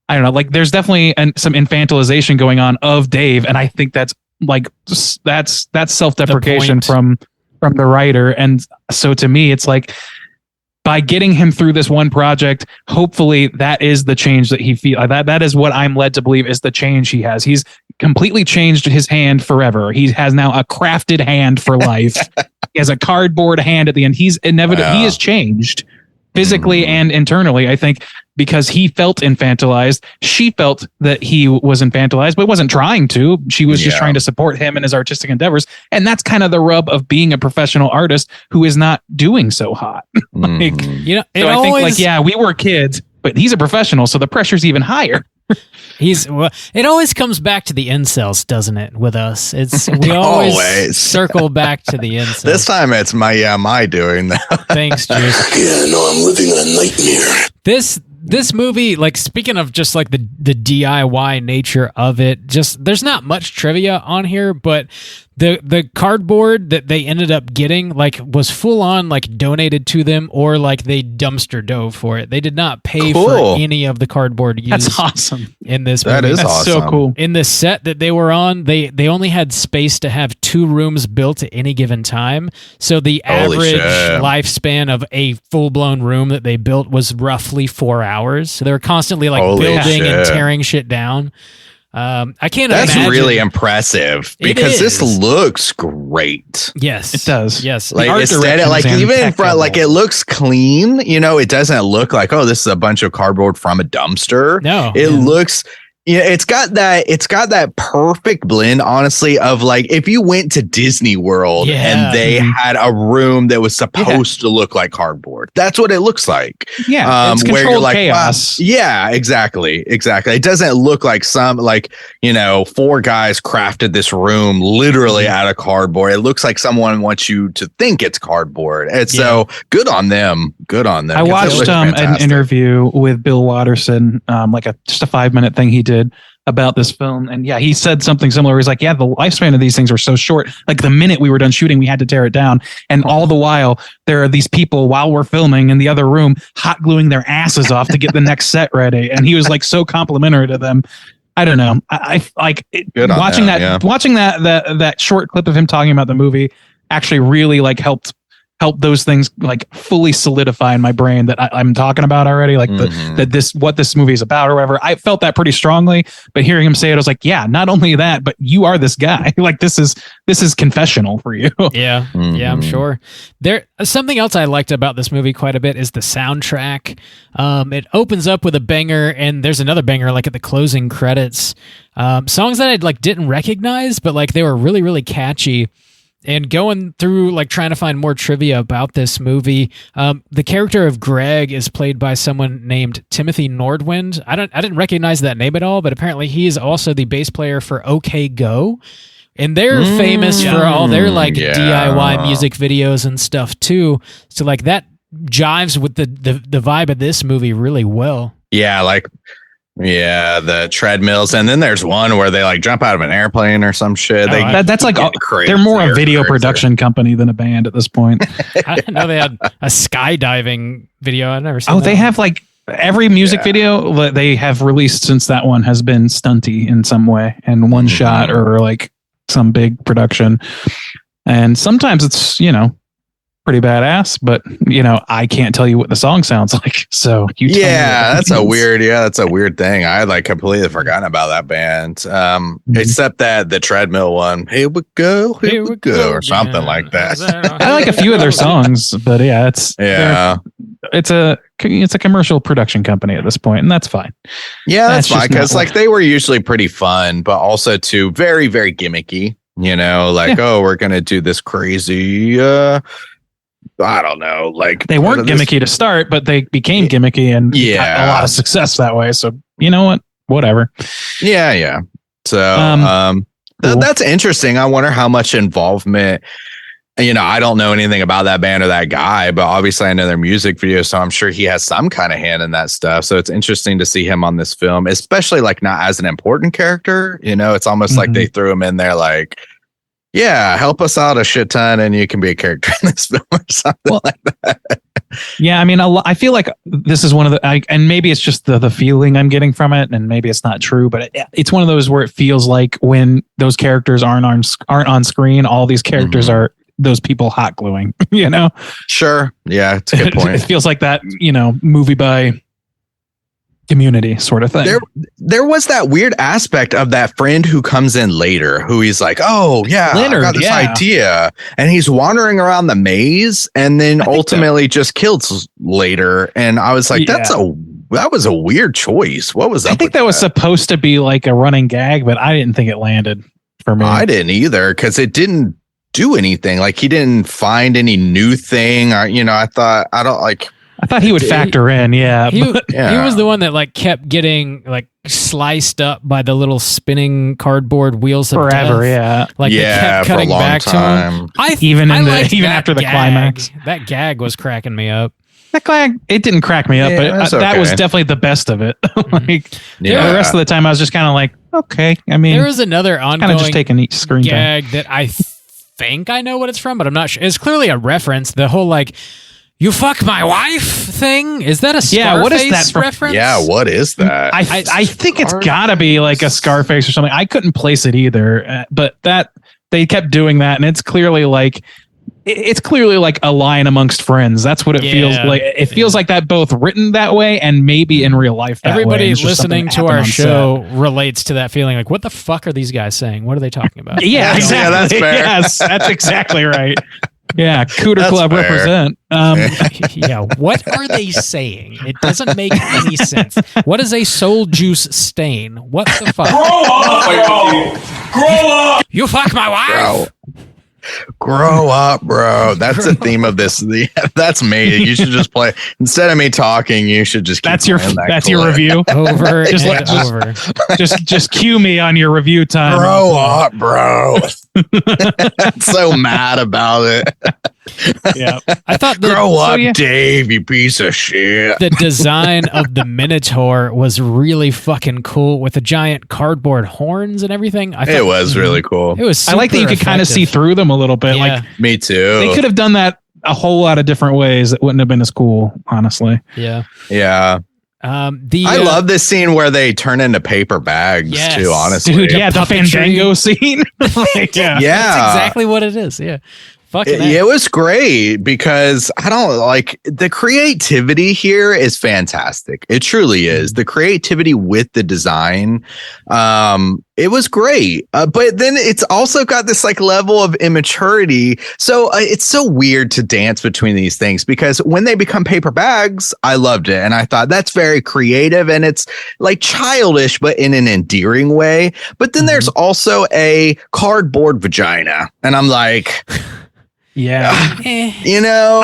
I don't know, like there's definitely some infantilization going on of Dave. And I think that's like, that's self-deprecation from the writer. And so to me, it's like by getting him through this one project, hopefully that is the change that he feels. That is what I'm led to believe is the change he has. He's completely changed his hand forever. He has now a crafted hand for life. He has a cardboard hand at the end. He's inevitable. He has changed physically and internally, I think, because he felt infantilized. She felt that he was infantilized, but wasn't trying to. She was just trying to support him in his artistic endeavors. And that's kind of the rub of being a professional artist who is not doing so hot. I think we were kids, but he's a professional, so the pressure's even higher. It always comes back to the incels, doesn't it? With us, we always circle back to the incels. This time it's my doing that. Thanks, Juice. Yeah, no, I'm living in a nightmare. This movie, like speaking of just like the DIY nature of it, just there's not much trivia on here, but the cardboard that they ended up getting like was full on like donated to them or like they dumpster dove for it. They did not pay for any of the cardboard used. That's awesome. In this movie. That's awesome. So cool. In the set that they were on, they only had space to have 2 rooms built at any given time. So the average lifespan of a full-blown room that they built was roughly 4 hours. So they were constantly like building and tearing shit down. I can't imagine. That's really impressive because this looks great. Yes, it does. Yes, like aesthetic, like even in front, like it looks clean. You know, it doesn't look like, oh, this is a bunch of cardboard from a dumpster. No, it looks. Yeah, it's got that perfect blend, honestly, of like if you went to Disney World and they had a room that was supposed to look like cardboard. That's what it looks like. Yeah, it's where you're like, chaos. Wow. Yeah, exactly. It doesn't look like some 4 guys crafted this room literally out of cardboard. It looks like someone wants you to think it's cardboard. And so good on them. Good on them. I watched an interview with Bill Watterson, just a 5-minute thing he did about this film, and he said something similar. He's like, the lifespan of these things are so short, like the minute we were done shooting we had to tear it down, and all the while there are these people while we're filming in the other room hot gluing their asses off to get the next set ready. And he was like so complimentary to them. I don't know, I like watching that short clip of him talking about the movie actually really like helped helped those things like fully solidify in my brain that I'm talking about already, like what this movie is about or whatever. I felt that pretty strongly, but hearing him say it, I was like, yeah, not only that, but you are this guy. Like this is confessional for you. Yeah, yeah, I'm sure. There something else I liked about this movie quite a bit is the soundtrack. It opens up with a banger, and there's another banger like at the closing credits. Songs that I like didn't recognize, but like they were really, really catchy. And going through, like, trying to find more trivia about this movie, the character of Greg is played by someone named Timothy Nordwind. I didn't recognize that name at all, but apparently he is also the bass player for OK Go, and they're famous for all their like DIY music videos and stuff too. So like that jives with the vibe of this movie really well. Yeah, like. Yeah, the treadmills, and then there's one where they like jump out of an airplane or some shit. That's like they're more a video production company than a band at this point. I didn't know they had a skydiving video. I've never seen. Oh, they have like every music video that they have released since that one has been stunty in some way and one shot or like some big production. And sometimes it's pretty badass, but I can't tell you what the song sounds like. So that's a weird thing. I had like completely forgotten about that band. Except that the treadmill one, here we go, or something like that. I like a few of their songs, but it's a commercial production company at this point, and that's fine. Yeah, that's fine because like they were usually pretty fun, but also too very, very gimmicky. We're gonna do this crazy. I don't know. Like they weren't gimmicky to start, but they became gimmicky and got a lot of success that way. So you know what? Whatever. Yeah. So that's interesting. I wonder how much involvement. I don't know anything about that band or that guy, but obviously I know their music videos, so I'm sure he has some kind of hand in that stuff. So it's interesting to see him on this film, especially like not as an important character. It's almost like they threw him in there like. Yeah, help us out a shit ton, and you can be a character in this film or something like that. Yeah, I mean, I feel like this is one of the, and maybe it's just the feeling I'm getting from it, and maybe it's not true, but it's one of those where it feels like when those characters aren't on screen, all these characters are those people hot gluing. Sure. Yeah, it's a good point. It feels like that, movie by Community sort of thing. There was that weird aspect of that friend who comes in later, who he's like, oh yeah, Leonard, I got this idea, and he's wandering around the maze, and then ultimately just kills later. And I was like, that was a weird choice. What was that? I think that was supposed to be like a running gag, but I didn't think it landed for me. I didn't either because it didn't do anything. Like he didn't find any new thing. Or I thought he would factor in, He was the one that like kept getting like sliced up by the little spinning cardboard wheels of forever. Death. Like they kept cutting back time. to him. Even after the climax, that gag was cracking me up. That gag, it didn't crack me up, but that was definitely the best of it. The rest of the time, I was just kind of like, okay. I mean, there was another ongoing kind of just taking each screen gag that I think I know what it's from, but I'm not sure. It's clearly a reference. The whole like. You fuck my wife thing? Is that a Scarface what is that reference? Yeah, what is that? I think it's gotta be like a Scarface or something. I couldn't place it either, but that they kept doing that, and it's clearly like a line amongst friends. That's what it feels like. It feels like that both written that way and maybe in real life. Everybody listening to our show relates to that feeling. Like, what the fuck are these guys saying? What are they talking about? Yeah, exactly. Yeah, that's fair. Yes, that's exactly right. Yeah, Cooter Club fair. Represent. Yeah, what are they saying? It doesn't make any sense. What is a soul juice stain? What the fuck? Grow up, I call you. Grow up. You fuck my wife? Grow up, bro. That's the theme of this. That's me. You should just play instead of me talking. You should just. That's your review. Over and over. Just cue me on your review time. Grow up, bro. I'm so mad about it. Yeah, I thought. Grow up, Dave. You piece of shit. The design of the Minotaur was really fucking cool with the giant cardboard horns and everything. It was really cool. It was. I like that you could kind of see through them a little bit. Yeah. Like me too. They could have done that a whole lot of different ways. It wouldn't have been as cool, honestly. Yeah. Yeah. I love this scene where they turn into paper bags too, honestly. Dude, yeah, the Fandango scene. Yeah. That's exactly what it is. Yeah. It was great because I don't like the creativity here is fantastic. It truly is. The creativity with the design. It was great. But then it's also got this like level of immaturity. So it's so weird to dance between these things because when they become paper bags, I loved it. And I thought that's very creative and it's like childish, but in an endearing way. But then there's also a cardboard vagina. And I'm like, yeah, you know,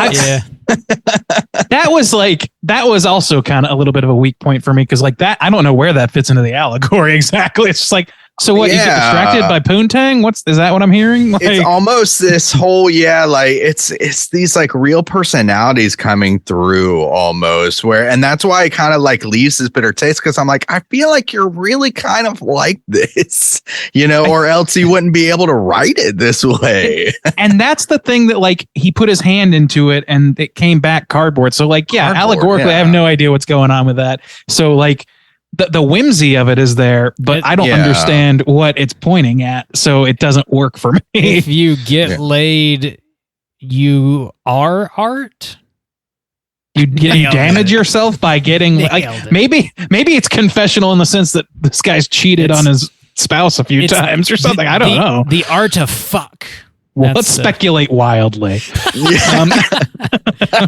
that was also kind of a little bit of a weak point for me because like that I don't know where that fits into the allegory exactly. It's just like, so what, you get distracted by poontang? Is that what I'm hearing? Like, it's almost this whole like it's these like real personalities coming through almost and that's why it kind of like leaves this bitter taste because I'm like, I feel like you're really kind of like this, you know, or else you wouldn't be able to write it this way. And that's the thing that like he put his hand into it and it came back cardboard. So like, allegorically, I have no idea what's going on with that. So like, the whimsy of it is there, but I don't understand what it's pointing at, so it doesn't work for me. If you get laid, you are art. You damage yourself by getting like maybe it's confessional in the sense that this guy's cheated on his spouse a few times or something. I don't know. The art of fuck. Well, let's speculate wildly.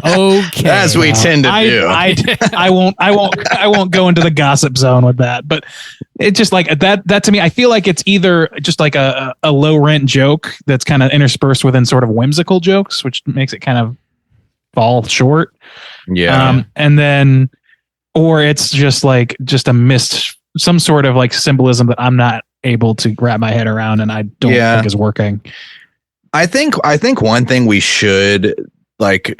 Okay, as we tend to do. I won't go into the gossip zone with that. But it's just like that to me. I feel like it's either just like a low rent joke that's kind of interspersed within sort of whimsical jokes, which makes it kind of fall short. Yeah, and then or it's just a missed some sort of like symbolism that I'm not able to wrap my head around, and I don't think is working. I think one thing we should like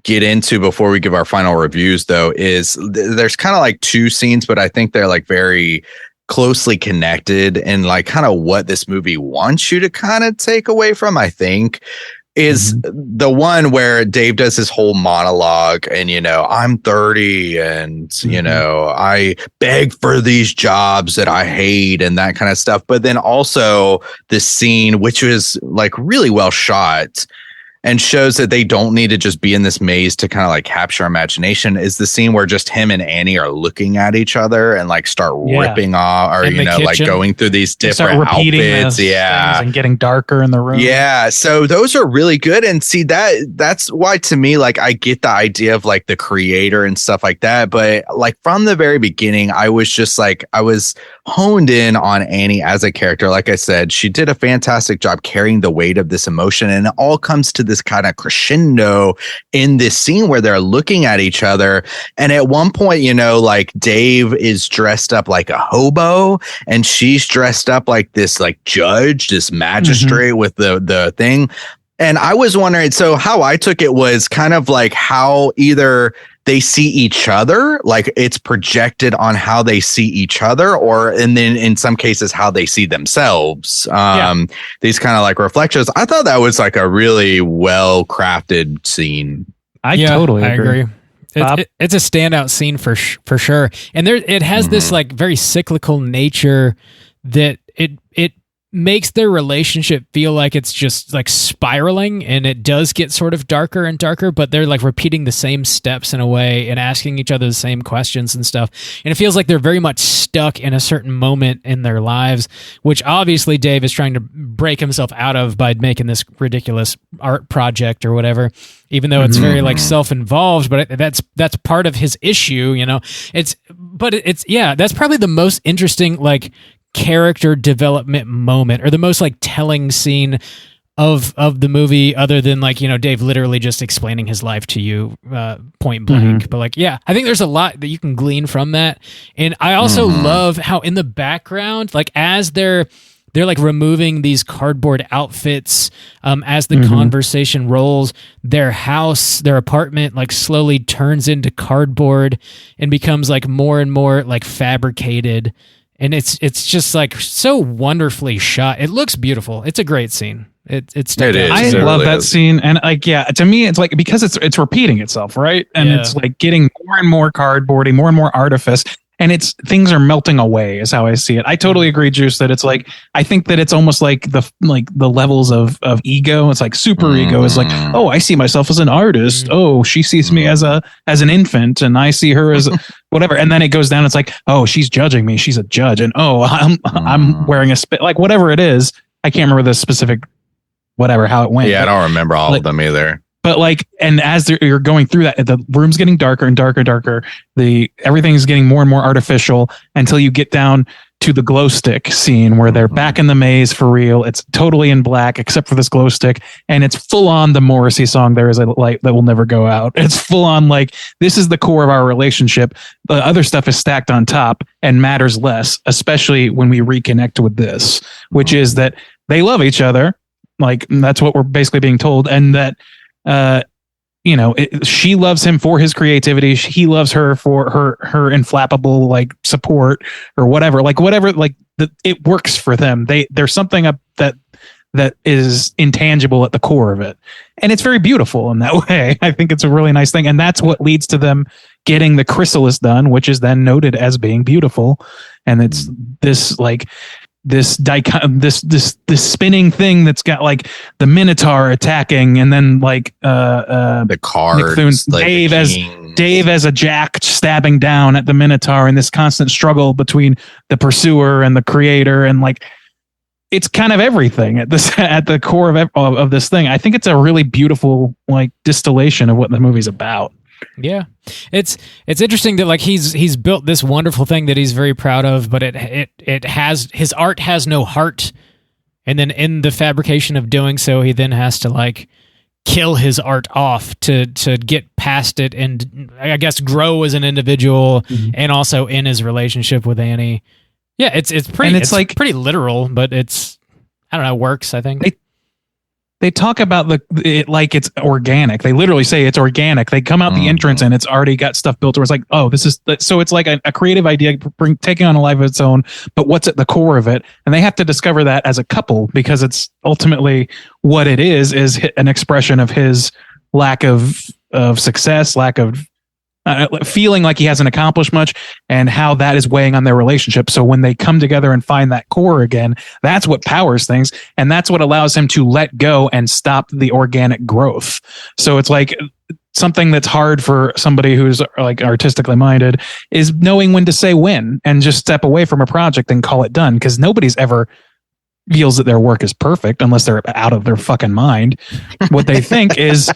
get into before we give our final reviews though is there's kind of like two scenes, but I think they're like very closely connected and like kind of what this movie wants you to kind of take away from, I think, is the one where Dave does his whole monologue and, you know, I'm 30 and, you know, I beg for these jobs that I hate and that kind of stuff. But then also this scene, which was like really well shot and shows that they don't need to just be in this maze to kind of like capture imagination, is the scene where just him and Annie are looking at each other and like start ripping off or, you know, like going through these different outfits. And getting darker in the room. Yeah. So those are really good. And see that's why to me, like I get the idea of like the creator and stuff like that. But like from the very beginning, I was just like, I was honed in on Annie as a character. Like I said, she did a fantastic job carrying the weight of this emotion. And it all comes to this kind of crescendo in this scene where they're looking at each other. And at one point, you know, like Dave is dressed up like a hobo and she's dressed up like this like judge, this magistrate with the thing. And I was wondering, so how I took it was kind of like how either they see each other, like it's projected on how they see each other, and then in some cases how they see themselves. These kind of like reflections. I thought that was like a really well crafted scene. I totally agree. It's a standout scene for sure. And it has this like very cyclical nature that it makes their relationship feel like it's just like spiraling, and it does get sort of darker and darker, but they're like repeating the same steps in a way and asking each other the same questions and stuff. And it feels like they're very much stuck in a certain moment in their lives, which obviously Dave is trying to break himself out of by making this ridiculous art project or whatever, even though it's very like self-involved, but that's part of his issue, you know. That's probably the most interesting like character development moment, or the most like telling scene of the movie, other than like, you know, Dave literally just explaining his life to you point blank. But like, yeah, I think there's a lot that you can glean from that. And I also love how in the background, like as they're like removing these cardboard outfits, as the conversation rolls, their house, their apartment like slowly turns into cardboard and becomes like more and more like fabricated. And it's just like so wonderfully shot. It looks beautiful. It's a great scene. It is. I love that scene. And like, to me, it's like, because it's repeating itself, right? And it's like getting more and more cardboardy, more and more artifice. and things are melting away is how I see it. I totally agree, Juice, that it's like, I think that it's almost like the levels of ego. It's like super ego is like, oh, I see myself as an artist. Oh, she sees me as an infant, and I see her as whatever. And then it goes down. It's like, oh, she's judging me. She's a judge. And oh, I'm wearing a spit, like whatever it is. I can't remember the specific, whatever, how it went. Yeah, I don't remember all of them either. But like, and as you're going through that, the room's getting darker and darker and darker. Everything's getting more and more artificial until you get down to the glow stick scene where they're back in the maze for real. It's totally in black except for this glow stick, and it's full on the Morrissey song, "There Is a Light That Will Never Go Out." It's full on like, this is the core of our relationship. The other stuff is stacked on top and matters less, especially when we reconnect with this, which is that they love each other. Like, that's what we're basically being told, and that she loves him for his creativity. He loves her for her inflappable like support or whatever. Like whatever, like it works for them. There's something that is intangible at the core of it, and it's very beautiful in that way. I think it's a really nice thing, and that's what leads to them getting the chrysalis done, which is then noted as being beautiful. And it's this like this spinning thing that's got like the minotaur attacking, and then like the cards, like Dave as a jack stabbing down at the minotaur, and this constant struggle between the pursuer and the creator, and like it's kind of everything at the core of this thing. I think it's a really beautiful like distillation of what the movie's about. Yeah, it's interesting that like he's built this wonderful thing that he's very proud of, but it has, his art has no heart, and then in the fabrication of doing so, he then has to like kill his art off to get past it, and I guess grow as an individual, and also in his relationship with Annie. Yeah, it's pretty, and it's like pretty literal, but it's, I don't know, works, I think. They talk about it like it's organic. They literally say it's organic. They come out the entrance and it's already got stuff built where it's like, oh, this is, so it's like a creative idea taking on a life of its own, but what's at the core of it? And they have to discover that as a couple, because it's ultimately what it is an expression of his lack of success, lack of feeling like he hasn't accomplished much, and how that is weighing on their relationship. So when they come together and find that core again, that's what powers things, and that's what allows him to let go and stop the organic growth. So it's like something that's hard for somebody who's like artistically minded is knowing when to say when and just step away from a project and call it done, because nobody's ever feels that their work is perfect unless they're out of their fucking mind. What they think is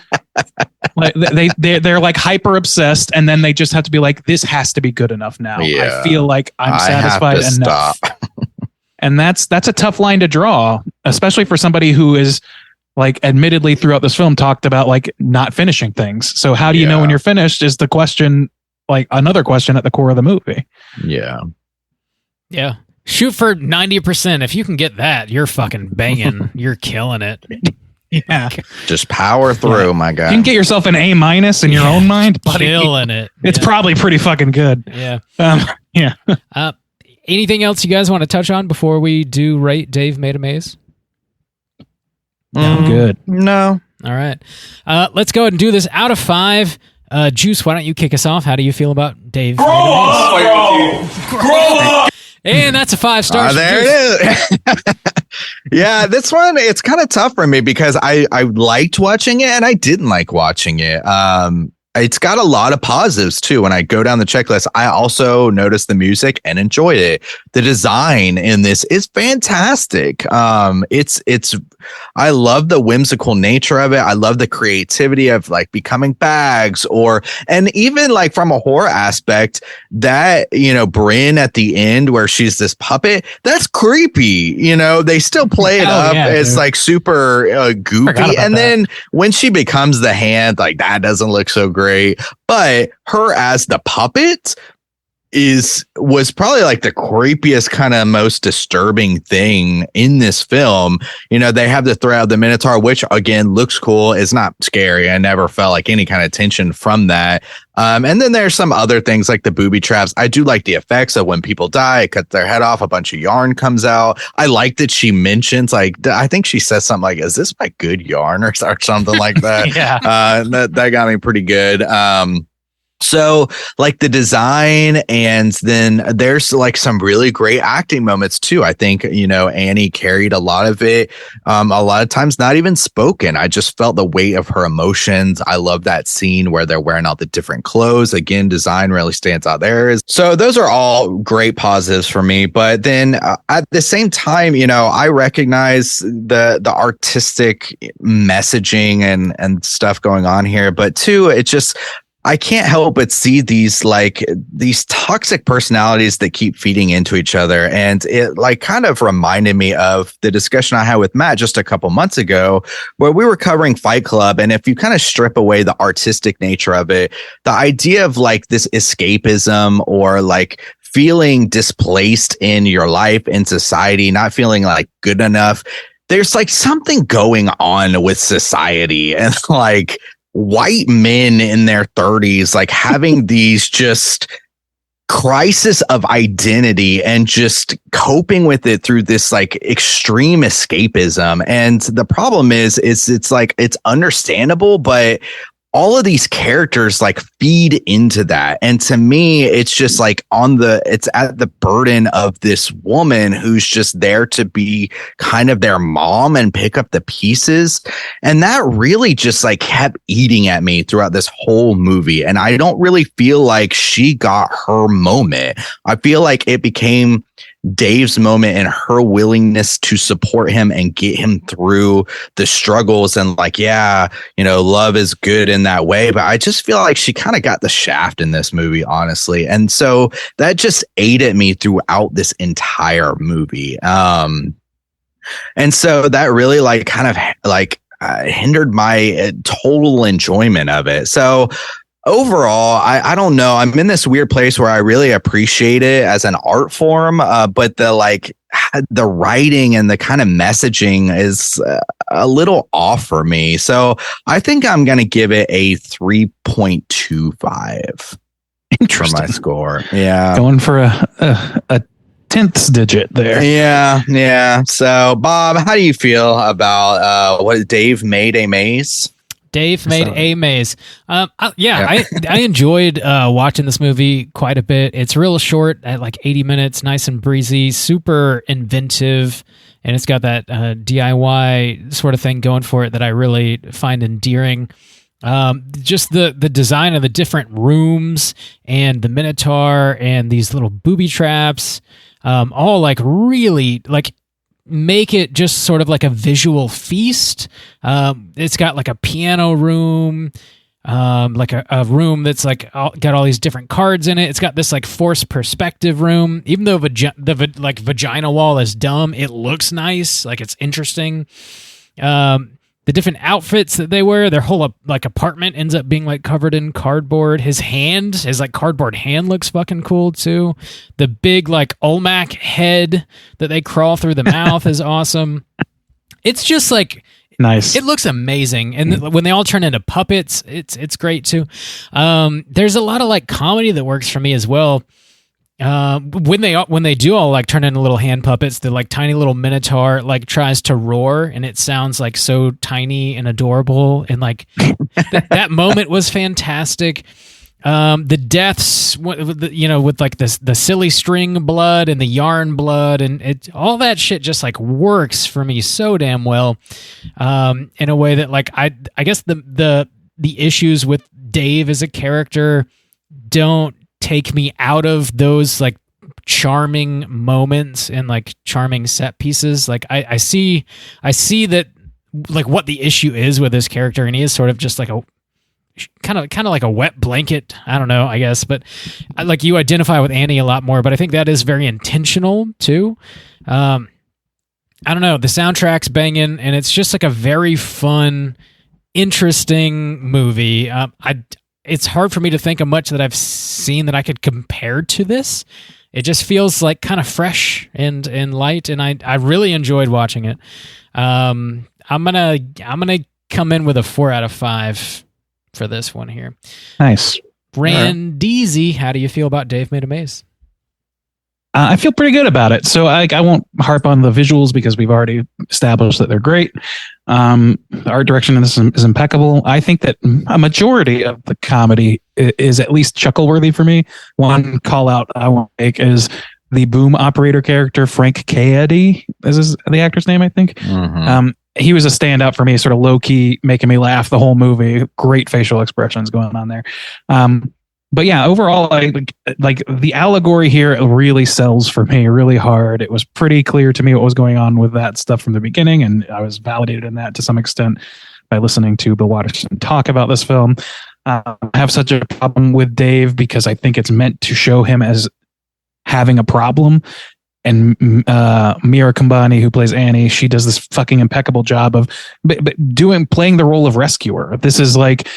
like they're like hyper obsessed, and then they just have to be like, this has to be good enough now. Yeah, I feel like I'm satisfied enough. And that's a tough line to draw, especially for somebody who is like admittedly throughout this film talked about like not finishing things. So how do you know when you're finished is the question, like another question at the core of the movie. Yeah. Shoot for 90%. If you can get that, you're fucking banging. You're killing it. Yeah. Just power through, my guy. You can get yourself an A- in your own mind, buddy. Killing it. It's probably pretty fucking good. Yeah. Yeah. Anything else you guys want to touch on before we do rate Dave Made a Maze? No, good. No. All right. Let's go ahead and do this out of 5. Juice, why don't you kick us off? How do you feel about Dave Made a Maze? Grow! And that's a 5 stars. There it is. Yeah, this one, it's kind of tough for me because I liked watching it and I didn't like watching it. It's got a lot of positives too. When I go down the checklist, I also noticed the music and enjoyed it. The design in this is fantastic. I love the whimsical nature of it. I love the creativity of like becoming bags, and even like from a horror aspect, that, Bryn at the end where she's this puppet, that's creepy. They still play it up as like super goofy. And then when she becomes the hand, like that doesn't look so great, but her as the puppet was probably like the creepiest, kind of most disturbing thing in this film. They have the threat of the minotaur, which again looks cool. It's not scary. I never felt like any kind of tension from that. And then there's some other things like the booby traps. I do like the effects of when people die, cut their head off, a bunch of yarn comes out. I like that she mentions, like, I think she says something like, "Is this my good yarn?" or something like that. Yeah. That got me pretty good. So like the design, and then there's like some really great acting moments too. I think, Annie carried a lot of it. A lot of times not even spoken. I just felt the weight of her emotions. I love that scene where they're wearing all the different clothes. Again, design really stands out there. So those are all great positives for me. But then at the same time, I recognize the artistic messaging and stuff going on here. But two, it just, I can't help but see these toxic personalities that keep feeding into each other. And it kind of reminded me of the discussion I had with Matt just a couple months ago, where we were covering Fight Club. And if you kind of strip away the artistic nature of it, the idea of this escapism or feeling displaced in your life, in society, not feeling good enough, there's something going on with society, and white men in their 30s having these just crisis of identity and just coping with it through this extreme escapism. And the problem is it's understandable, but all of these characters feed into that. And to me, it's just it's at the burden of this woman who's just there to be kind of their mom and pick up the pieces. And that really just kept eating at me throughout this whole movie. And I don't really feel like she got her moment. I feel like it became Dave's moment and her willingness to support him and get him through the struggles. And love is good in that way. But I just feel like she kind of got the shaft in this movie, honestly. And so that just ate at me throughout this entire movie. And so that really hindered my total enjoyment of it. So overall, I don't know. I'm in this weird place where I really appreciate it as an art form, but the writing and the kind of messaging is a little off for me. So I think I'm going to give it a 3.25 for my score. Yeah. Going for a tenths digit there. Yeah. So Bob, how do you feel about what Dave made a maze? Dave made a maze. I enjoyed watching this movie quite a bit. It's real short at 80 minutes, nice and breezy, super inventive, and it's got that DIY sort of thing going for it that I really find endearing. Just the design of the different rooms and the minotaur and these little booby traps, all really make it just sort of like a visual feast. It's got a piano room, a room that's got all these different cards in it. It's got this forced perspective room. Even though the vagina wall is dumb, it looks nice. It's interesting. The different outfits that they wear, their whole apartment ends up being covered in cardboard. His cardboard hand looks fucking cool too. The big Olmec head that they crawl through the mouth is awesome. It's just nice. It looks amazing, and when they all turn into puppets, it's great too. There's a lot of comedy that works for me as well. When they do all turn into little hand puppets, the tiny little minotaur tries to roar, and it sounds so tiny and adorable, and that moment was fantastic. The deaths, with the silly string blood and the yarn blood, and all that shit just works for me so damn well, in a way that I guess the issues with Dave as a character don't take me out of those charming moments and charming set pieces. I see that what the issue is with this character, and he is sort of just a kind of like a wet blanket. I don't know, I guess, but you identify with Annie a lot more, but I think that is very intentional too. I don't know, the soundtrack's banging, and it's just a very fun, interesting movie. It's hard for me to think of much that I've seen that I could compare to this. It just feels kind of fresh and light, and I really enjoyed watching it. I'm gonna come in with a 4 out of 5 for this one here. Nice. Randeezy, how do you feel about Dave Made a Maze? I feel pretty good about it. So I won't harp on the visuals because we've already established that they're great. The art direction in this is impeccable. I think that a majority of the comedy is at least chuckle worthy for me. One call out I want to make is the boom operator character, Frank Caedi. Is the actor's name, I think. Mm-hmm. He was a standout for me, sort of low key, making me laugh the whole movie. Great facial expressions going on there. But yeah, overall, like the allegory here really sells for me really hard. It was pretty clear to me what was going on with that stuff from the beginning, and I was validated in that to some extent by listening to Bill Watterson talk about this film. I have such a problem with Dave because I think it's meant to show him as having a problem. And Mira Kumbani, who plays Annie, she does this fucking impeccable job of playing the role of rescuer. This is like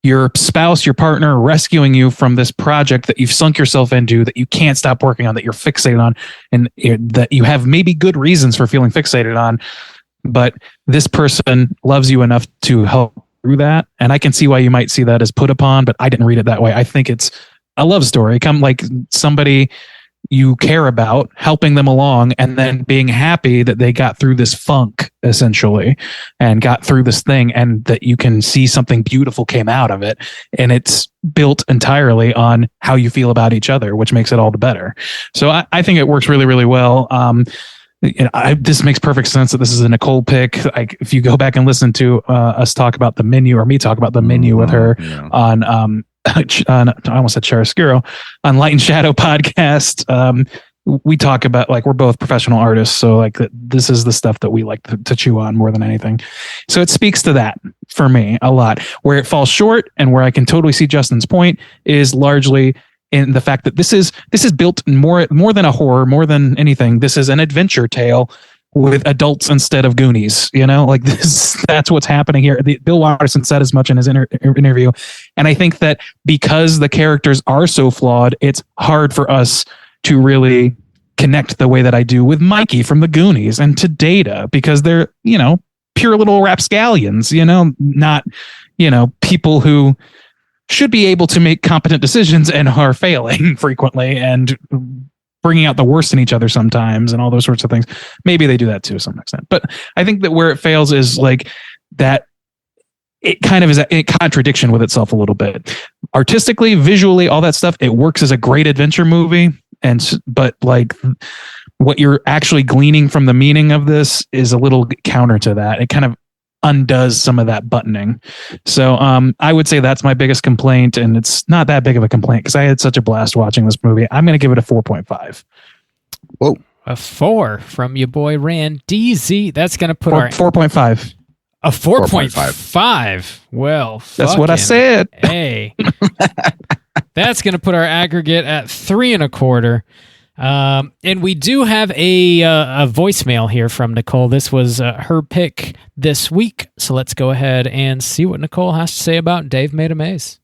your spouse, your partner rescuing you from this project that you've sunk yourself into, that you can't stop working on, that you're fixated on, and that you have maybe good reasons for feeling fixated on. But this person loves you enough to help through that. And I can see why you might see that as put upon, but I didn't read it that way. I think it's a love story. Come like somebody you care about, helping them along, and then being happy that they got through this funk essentially and got through this thing, and that you can see something beautiful came out of it. And it's built entirely on how you feel about each other, which makes it all the better. So I think it works really, really well. This makes perfect sense that this is a Nicole pick. Like if you go back and listen to us talk about the menu, or me talk about the menu with her on I almost said Chiaroscuro on Light and Shadow podcast. We talk about, like, we're both professional artists, so like this is the stuff that we like to chew on more than anything. So it speaks to that for me a lot. Where it falls short, and where I can totally see Justin's point, is largely in the fact that this is built more than a horror, more than anything. This is an adventure tale with adults instead of Goonies, like that's what's happening here. Bill Watterson said as much in his interview. And I think that because the characters are so flawed, it's hard for us to really connect the way that I do with Mikey from the Goonies and to Data, because they're, pure little rapscallions, not, people who should be able to make competent decisions and are failing frequently and bringing out the worst in each other sometimes and all those sorts of things. Maybe they do that too to some extent. But I think that where it fails is like that it kind of is in contradiction with itself a little bit. Artistically, visually, all that stuff, it works as a great adventure movie. But like what you're actually gleaning from the meaning of this is a little counter to that. It kind of undoes some of that buttoning. So I would say that's my biggest complaint, and it's not that big of a complaint because I had such a blast watching this movie. I'm going to give it a 4.5. Whoa. A 4 from your boy Rand DZ. That's going to put 4.5. A 4.5. Well, that's what I said. Hey. That's going to put our aggregate at 3.25. And we do have a voicemail here from Nicole. This was her pick this week. So let's go ahead and see what Nicole has to say about Dave Made a Maze.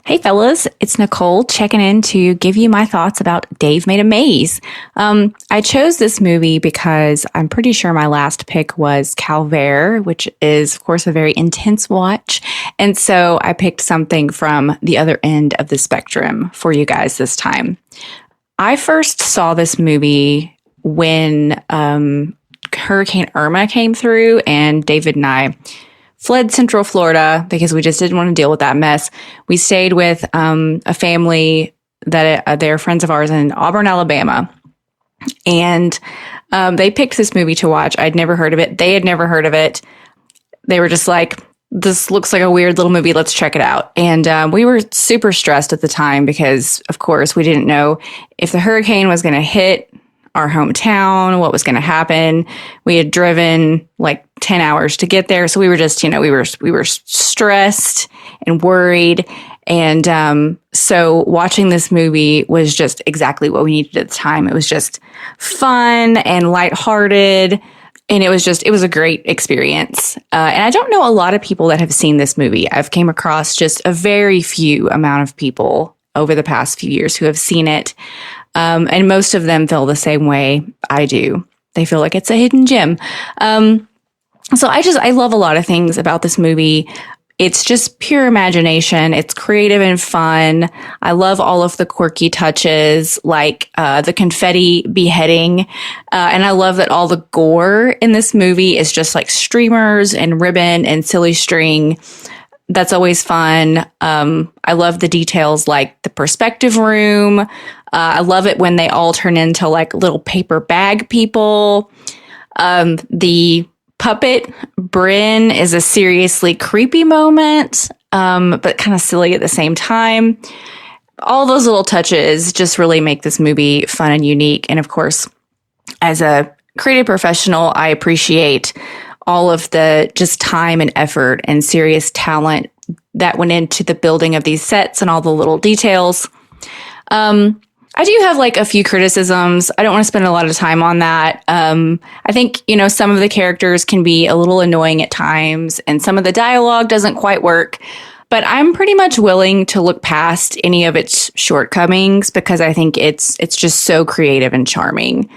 Hey fellas, it's Nicole checking in to give you my thoughts about Dave Made a Maze. I chose this movie because I'm pretty sure my last pick was Calvaire, which is, of course, a very intense watch. And so I picked something from the other end of the spectrum for you guys this time. I first saw this movie when Hurricane Irma came through, and David and I fled Central Florida because we just didn't want to deal with that mess. We stayed with a family that they're friends of ours in Auburn, Alabama. And they picked this movie to watch. I'd never heard of it. They had never heard of it. They were just like, this looks like a weird little movie. Let's check it out. And we were super stressed at the time because, of course, we didn't know if the hurricane was going to hit our hometown, what was going to happen. We had driven like 10 hours to get there. So we were just, we were stressed and worried. And so watching this movie was just exactly what we needed at the time. It was just fun and lighthearted. And it was a great experience. And I don't know a lot of people that have seen this movie. I've came across just a very few amount of people over the past few years who have seen it. And most of them feel the same way I do. They feel like it's a hidden gem. So I love a lot of things about this movie. It's just pure imagination. It's creative and fun. I love all of the quirky touches, like the confetti beheading. And I love that all the gore in this movie is just like streamers and ribbon and silly string. That's always fun. I love the details like the perspective room. I love it when they all turn into like little paper bag people. The puppet Bryn is a seriously creepy moment, but kind of silly at the same time. All those little touches just really make this movie fun and unique. And of course, as a creative professional, I appreciate all of the just time and effort and serious talent that went into the building of these sets and all the little details. I do have like a few criticisms. I don't want to spend a lot of time on that. I think, some of the characters can be a little annoying at times and some of the dialogue doesn't quite work, but I'm pretty much willing to look past any of its shortcomings because I think it's just so creative and charming.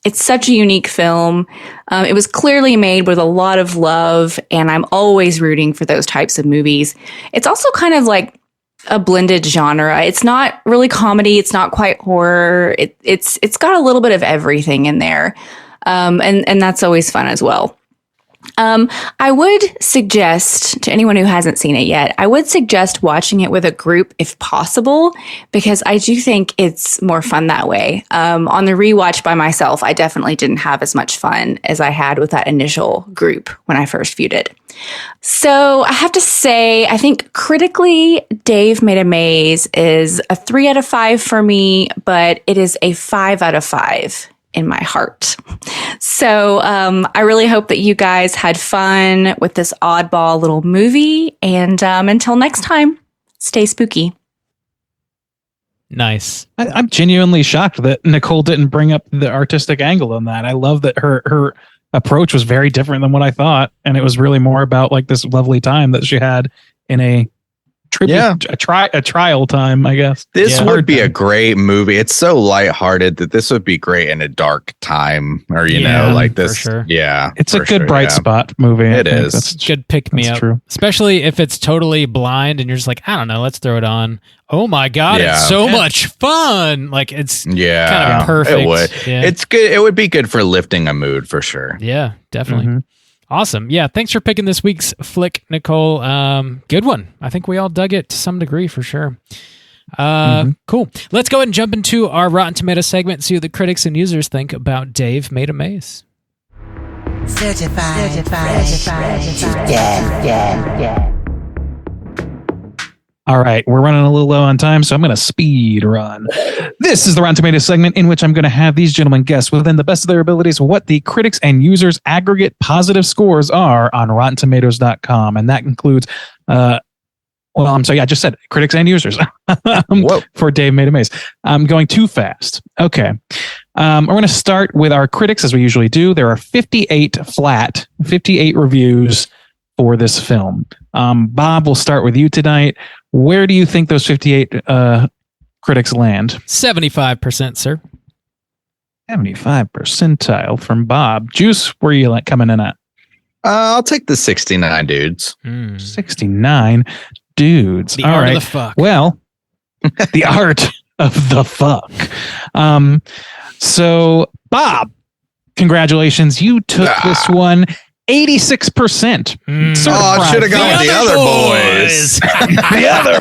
It's such a unique film. It was clearly made with a lot of love, and I'm always rooting for those types of movies. It's also kind of like a blended genre. It's not really comedy. It's not quite horror. It's got a little bit of everything in there. And that's always fun as well. I would suggest to anyone who hasn't seen it yet, I would suggest watching it with a group if possible, because I do think it's more fun that way. On the rewatch by myself, I definitely didn't have as much fun as I had with that initial group when I first viewed it. So I have to say, I think critically, Dave Made a Maze is a 3 out of 5 for me, but it is a 5 out of 5 in my heart. So I really hope that you guys had fun with this oddball little movie. And until next time, stay spooky. Nice. I'm genuinely shocked that Nicole didn't bring up the artistic angle on that. I love that her approach was very different than what I thought. And it was really more about like this lovely time that she had in a tribute, a trial time, I guess. This would be a great movie. It's so lighthearted that this would be great in a dark time, or like this. For sure. Yeah, it's a good bright spot movie. It is. That's good pick me up. True. Especially if it's totally blind and you're just like, I don't know, let's throw it on. Oh my god, it's so much fun! Like it's kind of perfect. It would. Yeah. It's good. It would be good for lifting a mood for sure. Yeah, definitely. Mm-hmm. Awesome. Yeah, thanks for picking this week's flick, Nicole. Good one. I think we all dug it to some degree for sure. Cool. Let's go ahead and jump into our Rotten Tomatoes segment and see what the critics and users think about Dave Made a Maze. Certified fresh to death. All right, we're running a little low on time, so I'm going to speed run. This is the Rotten Tomatoes segment in which I'm going to have these gentlemen guess within the best of their abilities what the critics and users' aggregate positive scores are on RottenTomatoes.com. And that includes, I just said critics and users for Dave Made a Maze. I'm going too fast. Okay. We're going to start with our critics as we usually do. There are 58 reviews for this film. Bob, we'll start with you tonight. Where do you think those 58 critics land? 75%, sir. 75 percentile from Bob. Juice, where are you coming in at? I'll take the 69 dudes. 69 dudes. The art of the fuck. Well, the art of the fuck. So, Bob, congratulations. You took this one 86%. I should have gone with the other boys. The other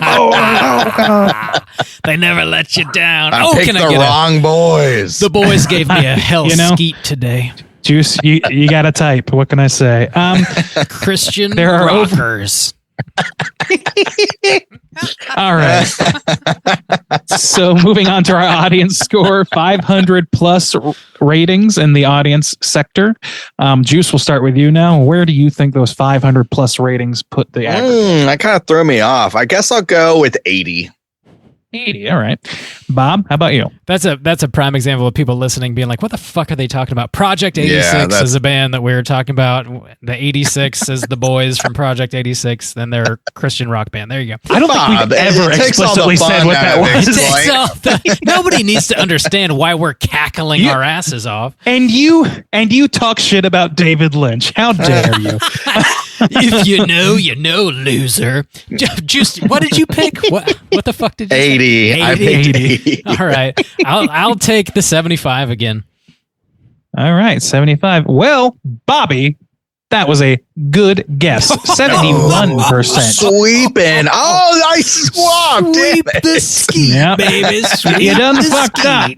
boys. They never let you down. I picked the wrong boys. The boys gave me a hell skeet today. Juice, you got to type. What can I say? Christian there are rockers. All right. So moving on to our audience score, 500 plus ratings in the audience sector. Juice, we'll start with you now. Where do you think those 500 plus ratings put the average? That kind of threw me off. I guess I'll go with 80. 80. All right. Bob, how about you? That's a prime example of people listening being like, what the fuck are they talking about? Project 86 is a band that we were talking about. The 86 is the boys from Project 86. Then they're a Christian rock band. There you go. I don't think we've ever explicitly said what that was. Nobody needs to understand why we're cackling our asses off. And you talk shit about David Lynch. How dare you? If you know, you know, loser. Juice, what did you pick? What the fuck did you 80. say? I picked 80. All right. I'll take the 75 again. All right, 75. Well, Bobby, that was a good guess. 71%. Sweeping. Oh, I swapped. Sweep the ski, Yep. baby. Sweep You done the fucked ski. up.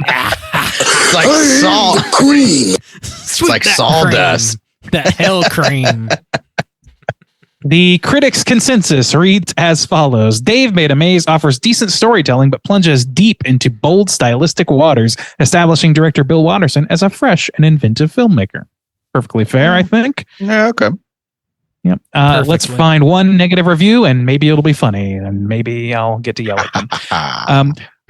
It's like salt. Cream. It's like sawdust. The hell cream. The critics' consensus reads as follows. Dave Made a Maze offers decent storytelling, but plunges deep into bold stylistic waters, establishing director Bill Watterson as a fresh and inventive filmmaker. Perfectly fair, I think. Yeah, okay. Yep. Let's find one negative review, and maybe it'll be funny, and maybe I'll get to yell at them.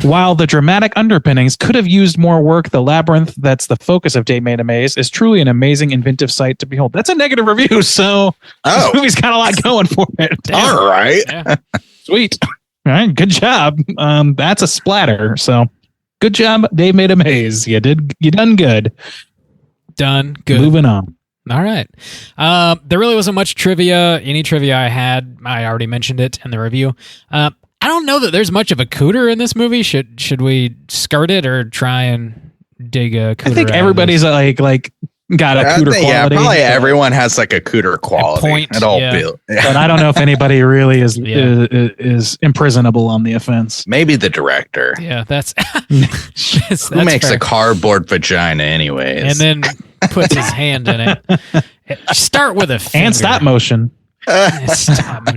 While the dramatic underpinnings could have used more work, the labyrinth that's the focus of Dave Made a Maze is truly an amazing, inventive sight to behold. That's a negative review, so this movie's got a lot going for it. All right. Yeah. Sweet. All right, good job. That's a splatter, so good job, Dave Made a Maze. You done good. Done good. Moving on. All right. There really wasn't much trivia. Any trivia I had, I already mentioned it in the review. I don't know that there's much of a cooter in this movie. Should we skirt it or try and dig a cooter? I think everybody's like got a cooter quality. Yeah, probably everyone has like a cooter quality. Point, It all yeah. built. But I don't know if anybody really is imprisonable on the offense. Maybe the director. Yeah, that's Who makes a cardboard vagina anyways? and then puts his hand in it. Start with a finger. And stop motion. Stop.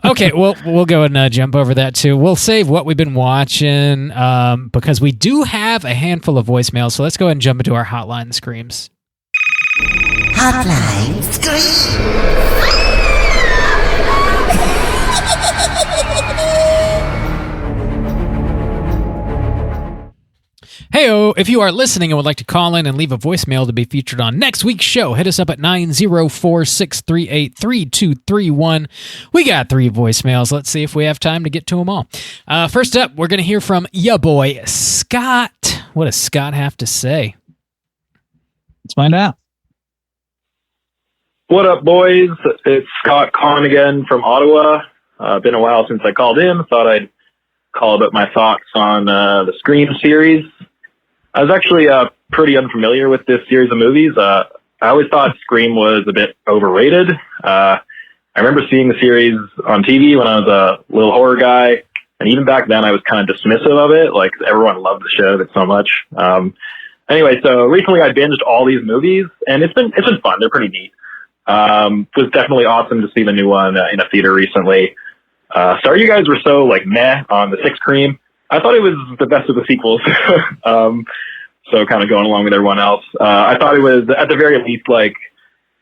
Okay, well, we'll go and jump over that too. We'll save what we've been watching because we do have a handful of voicemails. So let's go ahead and jump into our hotline screams. Hotline Scream. Heyo, if you are listening and would like to call in and leave a voicemail to be featured on next week's show, hit us up at 904-638-3231. We got 3 voicemails. Let's see if we have time to get to them all. First up, we're going to hear from ya boy, Scott. What does Scott have to say? Let's find out. What up, boys? It's Scott calling again from Ottawa. Been a while since I called in. Thought I'd call about my thoughts on the Scream series. I was actually pretty unfamiliar with this series of movies. I always thought Scream was a bit overrated. I remember seeing the series on TV when I was a little horror guy, and even back then I was kind of dismissive of it. Like, everyone loved the show so much. Anyway, so recently I binged all these movies, and it's been fun. They're pretty neat. It was definitely awesome to see the new one in a theater recently. Sorry you guys were so like meh on the 6th Scream. I thought it was the best of the sequels. So kind of going along with everyone else. I thought it was at the very least like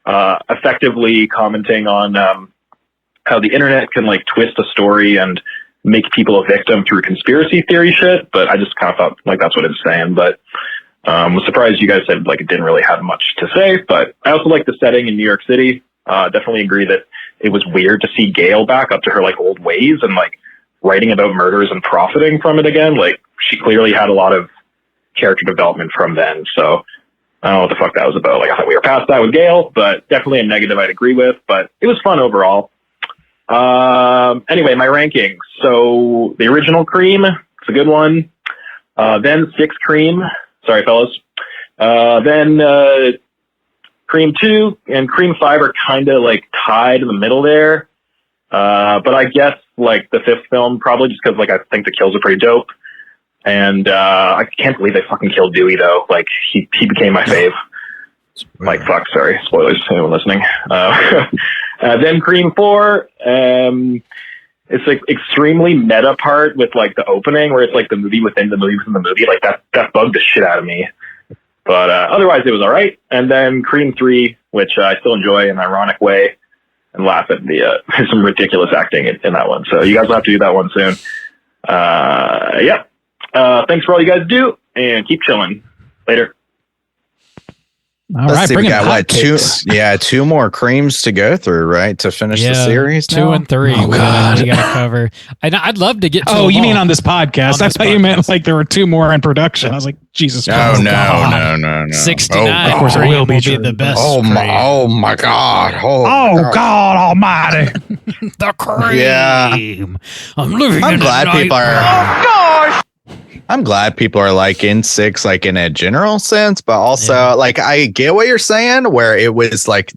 effectively commenting on how the internet can like twist a story and make people a victim through conspiracy theory shit. But I just kind of thought like that's what it's saying. But was surprised you guys said like it didn't really have much to say. But I also like the setting in New York City. Definitely agree that it was weird to see Gail back up to her like old ways and like writing about murders and profiting from it again. Like, she clearly had a lot of character development from then. So I don't know what the fuck that was about. Like, I thought we were past that with Gail, but definitely a negative I'd agree with, but it was fun overall. Anyway, my rankings. So the original Cream, it's a good one. Then 6 Cream. Sorry, fellas. Then Cream 2 and Cream 5 are kind of like tied in the middle there. But I guess like the 5th film, probably just because like I think the kills are pretty dope. And I can't believe they fucking killed Dewey though. Like he became my fave. Like fuck, sorry, spoilers to anyone listening. Then Cream 4, it's like extremely meta part with like the opening where it's like the movie within the movie within the movie. Like that bugged the shit out of me. But otherwise, it was all right. And then Cream 3, which I still enjoy in an ironic way and laugh at the some ridiculous acting in that one. So you guys will have to do that one soon. Thanks for all you guys do, and keep chilling. Later. All Let's right, see, bring we in got hot what, takes. two more creams to go through, right? To finish the series. 2 now? and 3. Oh, we God. got to cover. I'd love to get to Oh, them you mean all. on this podcast? On I this thought you meant podcast. like there were 2 more in production. I was like, Jesus Oh Christ. no, God. no. 69. Of course it cream will be true. the best. Oh cream. my God! Oh, God Almighty. The cream. Yeah. I'm living I'm in glad a people nightmare. are. I'm glad people are like in 6, like in a general sense, but also like I get what you're saying, where it was like,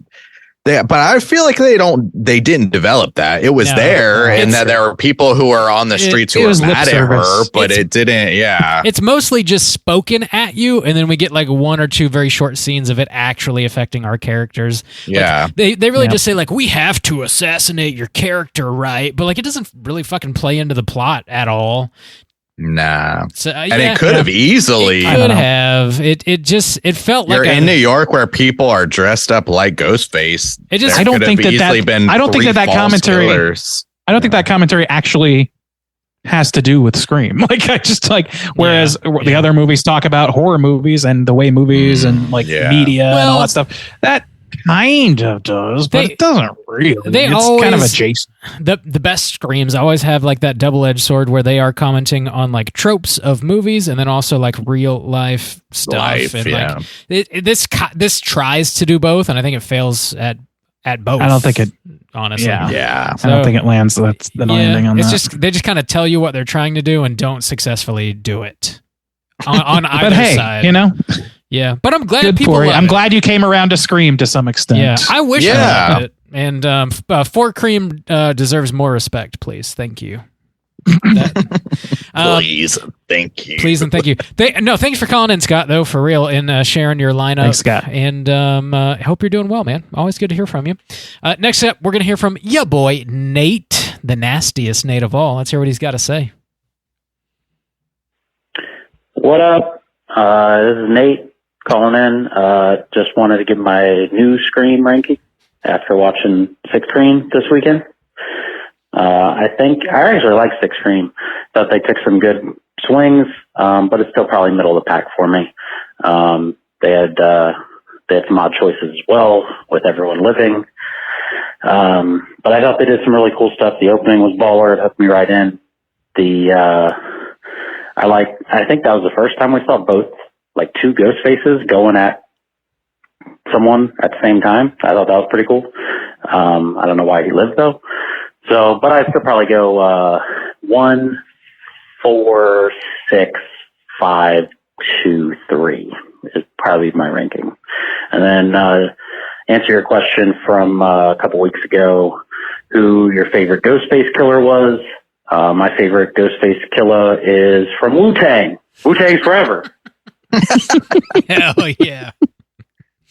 but I feel like they didn't develop that. It was there, and that there were people who are on the streets who were mad at her, but it didn't. Yeah, It's mostly just spoken at you, and then we get like 1 or 2 very short scenes of it actually affecting our characters. Yeah. Like, they really just say like, we have to assassinate your character, right? But like, it doesn't really fucking play into the plot at all. Nah. So, And it could have easily. It could have. It felt You're like in New York where people are dressed up like Ghostface. It just. There I don't could think have that easily been I don't think 3 that false commentary. killers. I don't think that commentary actually has to do with Scream. Like I just like, whereas the other movies talk about horror movies and the way movies and like media and all that stuff. That kind of does, but it doesn't really. It's always, kind of adjacent. The best Screams always have like that double-edged sword where they are commenting on like tropes of movies and then also like real life stuff. Like this tries to do both, and I think it fails at both. I don't think it. Honestly, Yeah. So, I don't think it lands. That's the landing on it's that. just they just kind of tell you what they're trying to do and don't successfully do it on either but hey, side. you know. Yeah, but I'm glad Good people for you. love I'm it. glad you came around to Scream to some extent. Yeah, I wish I loved it. And 4 Cream deserves more respect, please. Thank you. Please, thank you. Please and thank you. Thanks for calling in, Scott, though, for real, and sharing your lineup. Thanks, Scott. And I hope you're doing well, man. Always good to hear from you. Next up, we're going to hear from ya boy, Nate, the nastiest Nate of all. Let's hear what he's got to say. What up? This is Nate calling in. Just wanted to give my new Scream ranking after watching 6 Scream this weekend. I think I actually like 6 Scream. Thought they took some good swings, but it's still probably middle of the pack for me. They had some odd choices as well with everyone living. But I thought they did some really cool stuff. The opening was baller. It hooked me right in. I think that was the first time we saw both, like 2 ghost faces going at someone at the same time. I thought that was pretty cool. I don't know why he lived though. So, but I'd still probably go 1, 4, 6, 5, 2, 3 is probably my ranking. And then answer your question from a couple weeks ago, who your favorite Ghostface killer was. My favorite Ghostface killer is from Wu-Tang. Wu-Tang's forever. Hell yeah.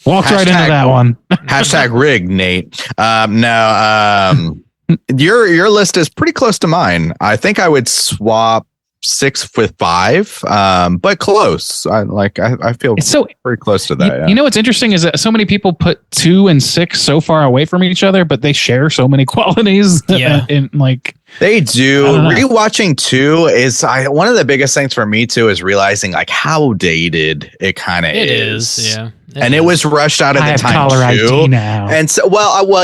Walks right into that one. Hashtag rigged, Nate. Your list is pretty close to mine. I think I would swap 6 with 5, but close. I feel it's so pretty close to that. You know what's interesting is that so many people put 2 and 6 so far away from each other, but they share so many qualities. Yeah, they do. Rewatching 2 is one of the biggest things for me too is realizing like how dated it kind of is. Yeah. It was rushed out at the time too. Now. And so,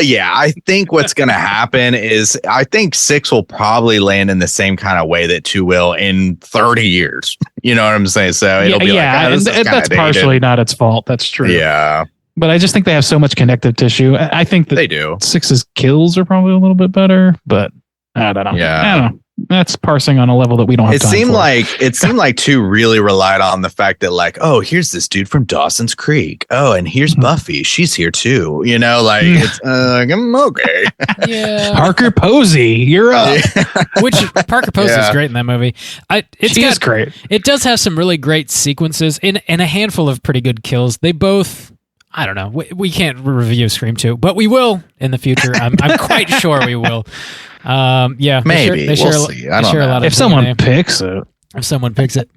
yeah. I think what's going to happen is I think 6 will probably land in the same kind of way that 2 will in 30 years. You know what I'm saying? So it'll be and that's partially not its fault. That's true. Yeah. But I just think they have so much connective tissue. I think that they do. 6's kills are probably a little bit better, but I don't know. Yeah. I don't know. That's parsing on a level that we don't have time for. It seemed like 2 really relied on the fact that like, oh, here's this dude from Dawson's Creek. Oh, and here's Buffy. She's here too. You know, like it's I'm okay. Yeah. Parker Posey, you're up. Which Parker Posey is great in that movie. It's great. It does have some really great sequences and a handful of pretty good kills. They both, I don't know. We can't review Scream 2, but we will in the future. I'm quite sure we will. Yeah, maybe they share, we'll see. I don't know. A lot of if someone picks it. If someone picks it,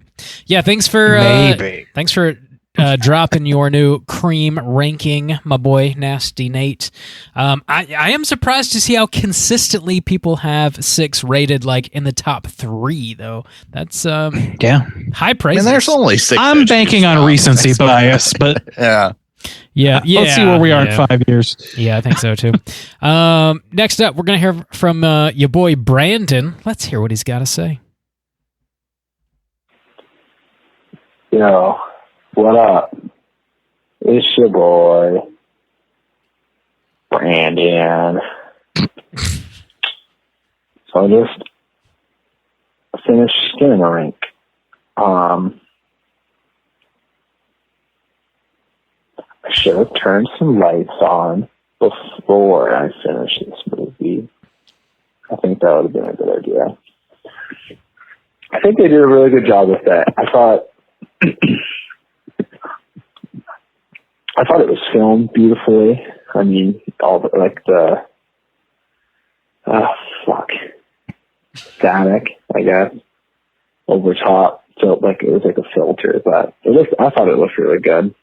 yeah. Thanks for thanks for dropping your new Cream ranking, my boy, Nasty Nate. I am surprised to see how consistently people have 6 rated like in the top 3 though. That's high praise. And there's only 6. I'm banking on recency bias, but yeah. Yeah. Let's see where we are in 5 years. Yeah, I think so too. Next up, we're going to hear from your boy Brandon. Let's hear what he's got to say. Yo, what up? It's your boy, Brandon. So I just finished skinning a rink. I should have turned some lights on before I finished this movie. I think that would have been a good idea. I think they did a really good job with that. I thought it was filmed beautifully. I mean, all the, like the static, I guess, over top felt like it was like a filter, but I thought it looked really good.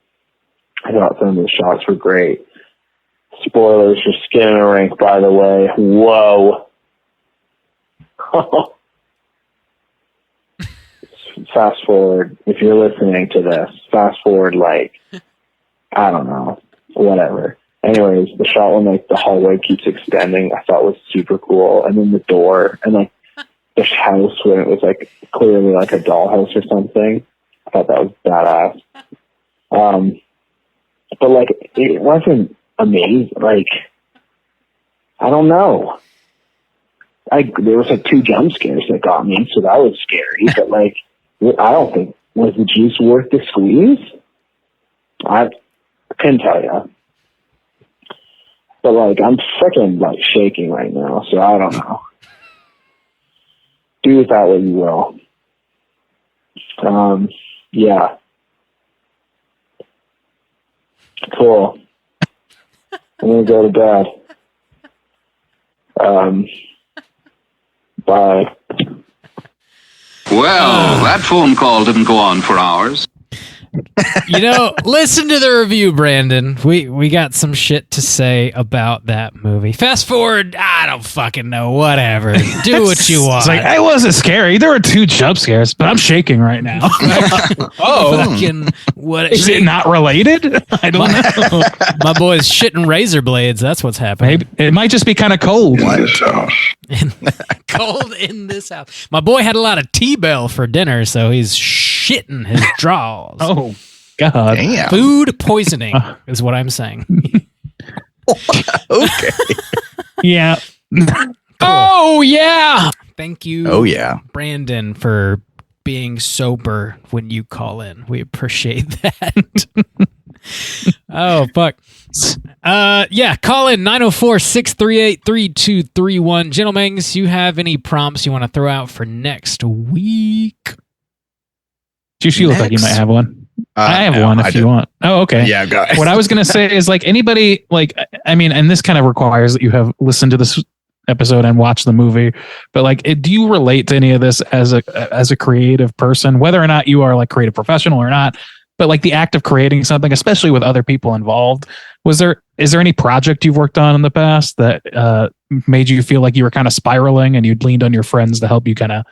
I thought some of the shots were great. Spoilers for Skinning a Rink, by the way. Whoa. Fast forward, if you're listening to this, fast forward like, I don't know, whatever. Anyways, the shot when like the hallway keeps extending, I thought was super cool. And then the door and like the house when it was like clearly like a dollhouse or something. I thought that was badass. But like it wasn't amazing. Like I don't know. There was like 2 jump scares that got me, so that was scary. But like I don't think was the juice worth the squeeze. I couldn't tell you. But like I'm freaking like shaking right now, so I don't know. Do with that what you will. Yeah. Cool. I'm gonna go to bed. Bye. Well, that phone call didn't go on for hours. Listen to the review, Brandon. We got some shit to say about that movie. Fast forward, I don't fucking know. Whatever. Do what you want. It's like, it wasn't scary. There were 2 jump scares, but I'm shaking right now. Fucking what? Is it not related? I don't know. My boy's shitting razor blades. That's what's happening. Maybe, it might just be kind of cold. Cold in this house. My boy had a lot of T-Bell for dinner, so he's shitting his drawers. Oh, God. Damn. Food poisoning is what I'm saying. Okay. Yeah. Cool. Oh, yeah. Thank you, Brandon, for being sober when you call in. We appreciate that. Oh, fuck. Call in 904-638-3231. Gentlemen, do you have any prompts you want to throw out for next week? You look like you might have one. I have one if you want. Oh, okay. Yeah, go ahead. What I was going to say is like anybody, like, I mean, and this kind of requires that you have listened to this episode and watched the movie, but like, do you relate to any of this as a creative person, whether or not you are like creative professional or not? But like the act of creating something, especially with other people involved, is there any project you've worked on in the past that made you feel like you were kind of spiraling and you'd leaned on your friends to help you kind of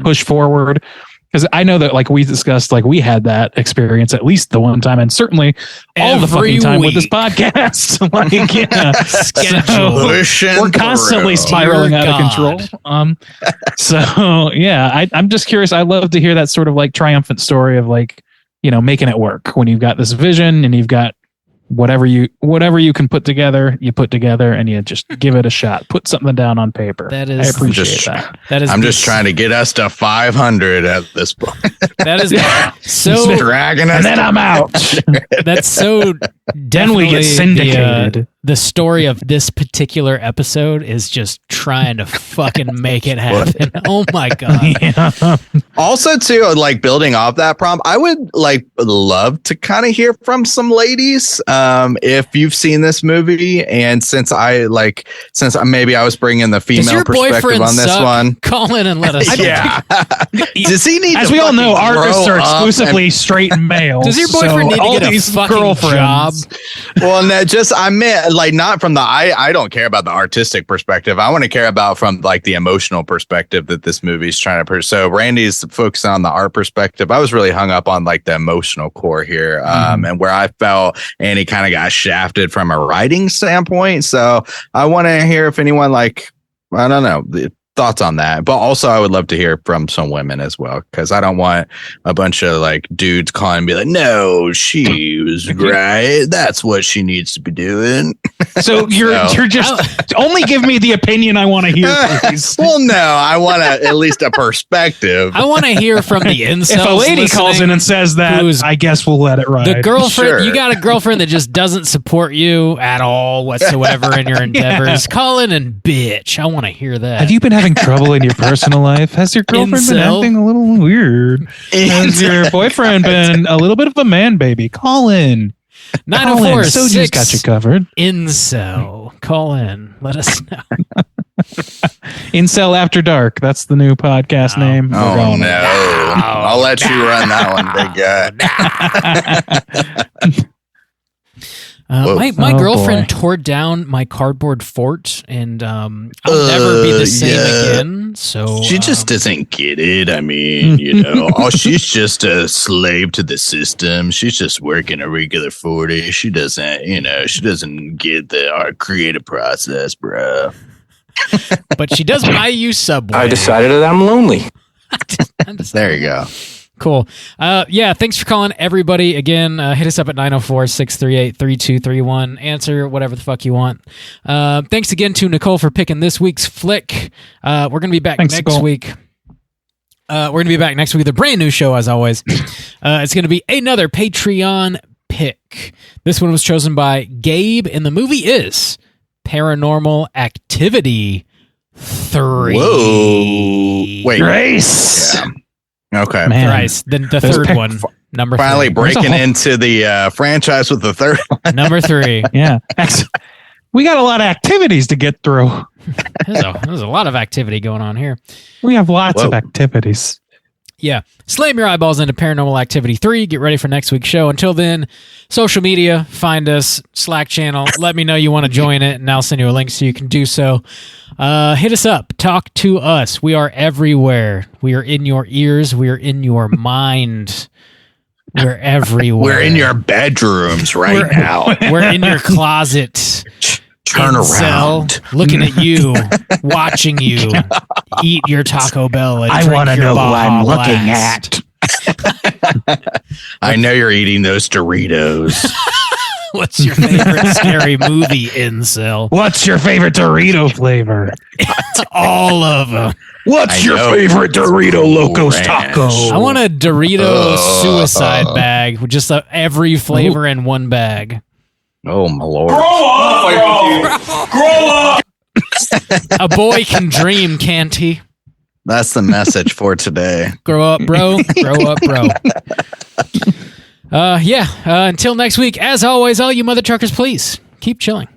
push forward? Because I know that like we discussed, like we had that experience at least the one time, and certainly all the fucking time with this podcast. Like, yeah. So we're constantly spiraling out of control. So yeah, I'm just curious. I love to hear that sort of like triumphant story of like, making it work when you've got this vision and you've got whatever you can put together, you put together and you just give it a shot. Put something down on paper. I appreciate that. I'm just trying to get us to 500 at this point. That is so dragging us. And then I'm out. That's so then we get syndicated. The story of this particular episode is just trying to fucking make it happen. Oh my God. Yeah. Also, too, like building off that prompt, I would like love to kind of hear from some ladies if you've seen this movie. And since maybe I was bringing the female perspective on this one, call in and let us know. Yeah. Does he need? As we all know, artists are exclusively straight male. Does your boyfriend need to get a fucking job? Well, no, I meant like not from the I don't care about the artistic perspective. I want to care about from like the emotional perspective that this movie's trying to. So Randy's focusing on the art perspective. I was really hung up on like the emotional core here, and where I felt Annie kind of got shafted from a writing standpoint. So I want to hear if anyone like I don't know. Thoughts on that, but also I would love to hear from some women as well, because I don't want a bunch of like dudes calling and be like, no, she was right, that's what she needs to be doing. So you're just only give me the opinion I want to hear, please. Well, no, I want at least a perspective. I want to hear from the incels. If a lady calls in and says that, I guess we'll let it ride. The girlfriend, you got a girlfriend that just doesn't support you at all whatsoever in your endeavors. Call in and bitch. I want to hear that. Have you been having trouble in your personal life? Has your girlfriend been acting a little weird? Has your boyfriend been a little bit of a man baby? Call in. 904 Soju's got you covered. Incel. Call in. Let us know. Incel After Dark. That's the new podcast name. Oh, no. I'll let you run that one, big guy. My girlfriend tore down my cardboard fort, and I'll never be the same again. So she just doesn't get it. I mean, you know, she's just a slave to the system. She's just working a regular 40. She doesn't, she doesn't get our creative process, bro. But she does buy you Subway. I decided that I'm lonely. There you go. Cool. Thanks for calling, everybody. Again, hit us up at 904-638-3231. Answer whatever the fuck you want. Thanks again to Nicole for picking this week's flick. We're going to be back next week. We're going to be back next week with a brand new show, as always. It's going to be another Patreon pick. This one was chosen by Gabe, and the movie is Paranormal Activity 3. Whoa. Wait. Grace. Yeah. Okay. Thrice. Then the third one. Number finally 3. breaking into the franchise with the third one. Number 3. Yeah. We got a lot of activities to get through. There's a lot of activity going on here. We have lots of activities. Yeah. Slam your eyeballs into Paranormal Activity 3. Get ready for next week's show. Until then, social media, find us, Slack channel. Let me know you want to join it, and I'll send you a link so you can do so. Hit us up. Talk to us. We are everywhere. We are in your ears. We are in your mind. We're everywhere. We're in your bedrooms now. We're in your closet. Turn around. Looking at you, watching you eat your Taco Bell. And I want to know who I'm looking at. I know you're eating those Doritos. What's your favorite scary movie, incel? What's your favorite Dorito flavor? All of them. What's your favorite Dorito Locos Taco? I want a Dorito suicide bag with just every flavor in one bag. Oh, my Lord. Grow up! A boy can dream, can't he? That's the message for today. Grow up, bro. Grow up, bro. Until next week, as always, all you mother truckers, please keep chilling.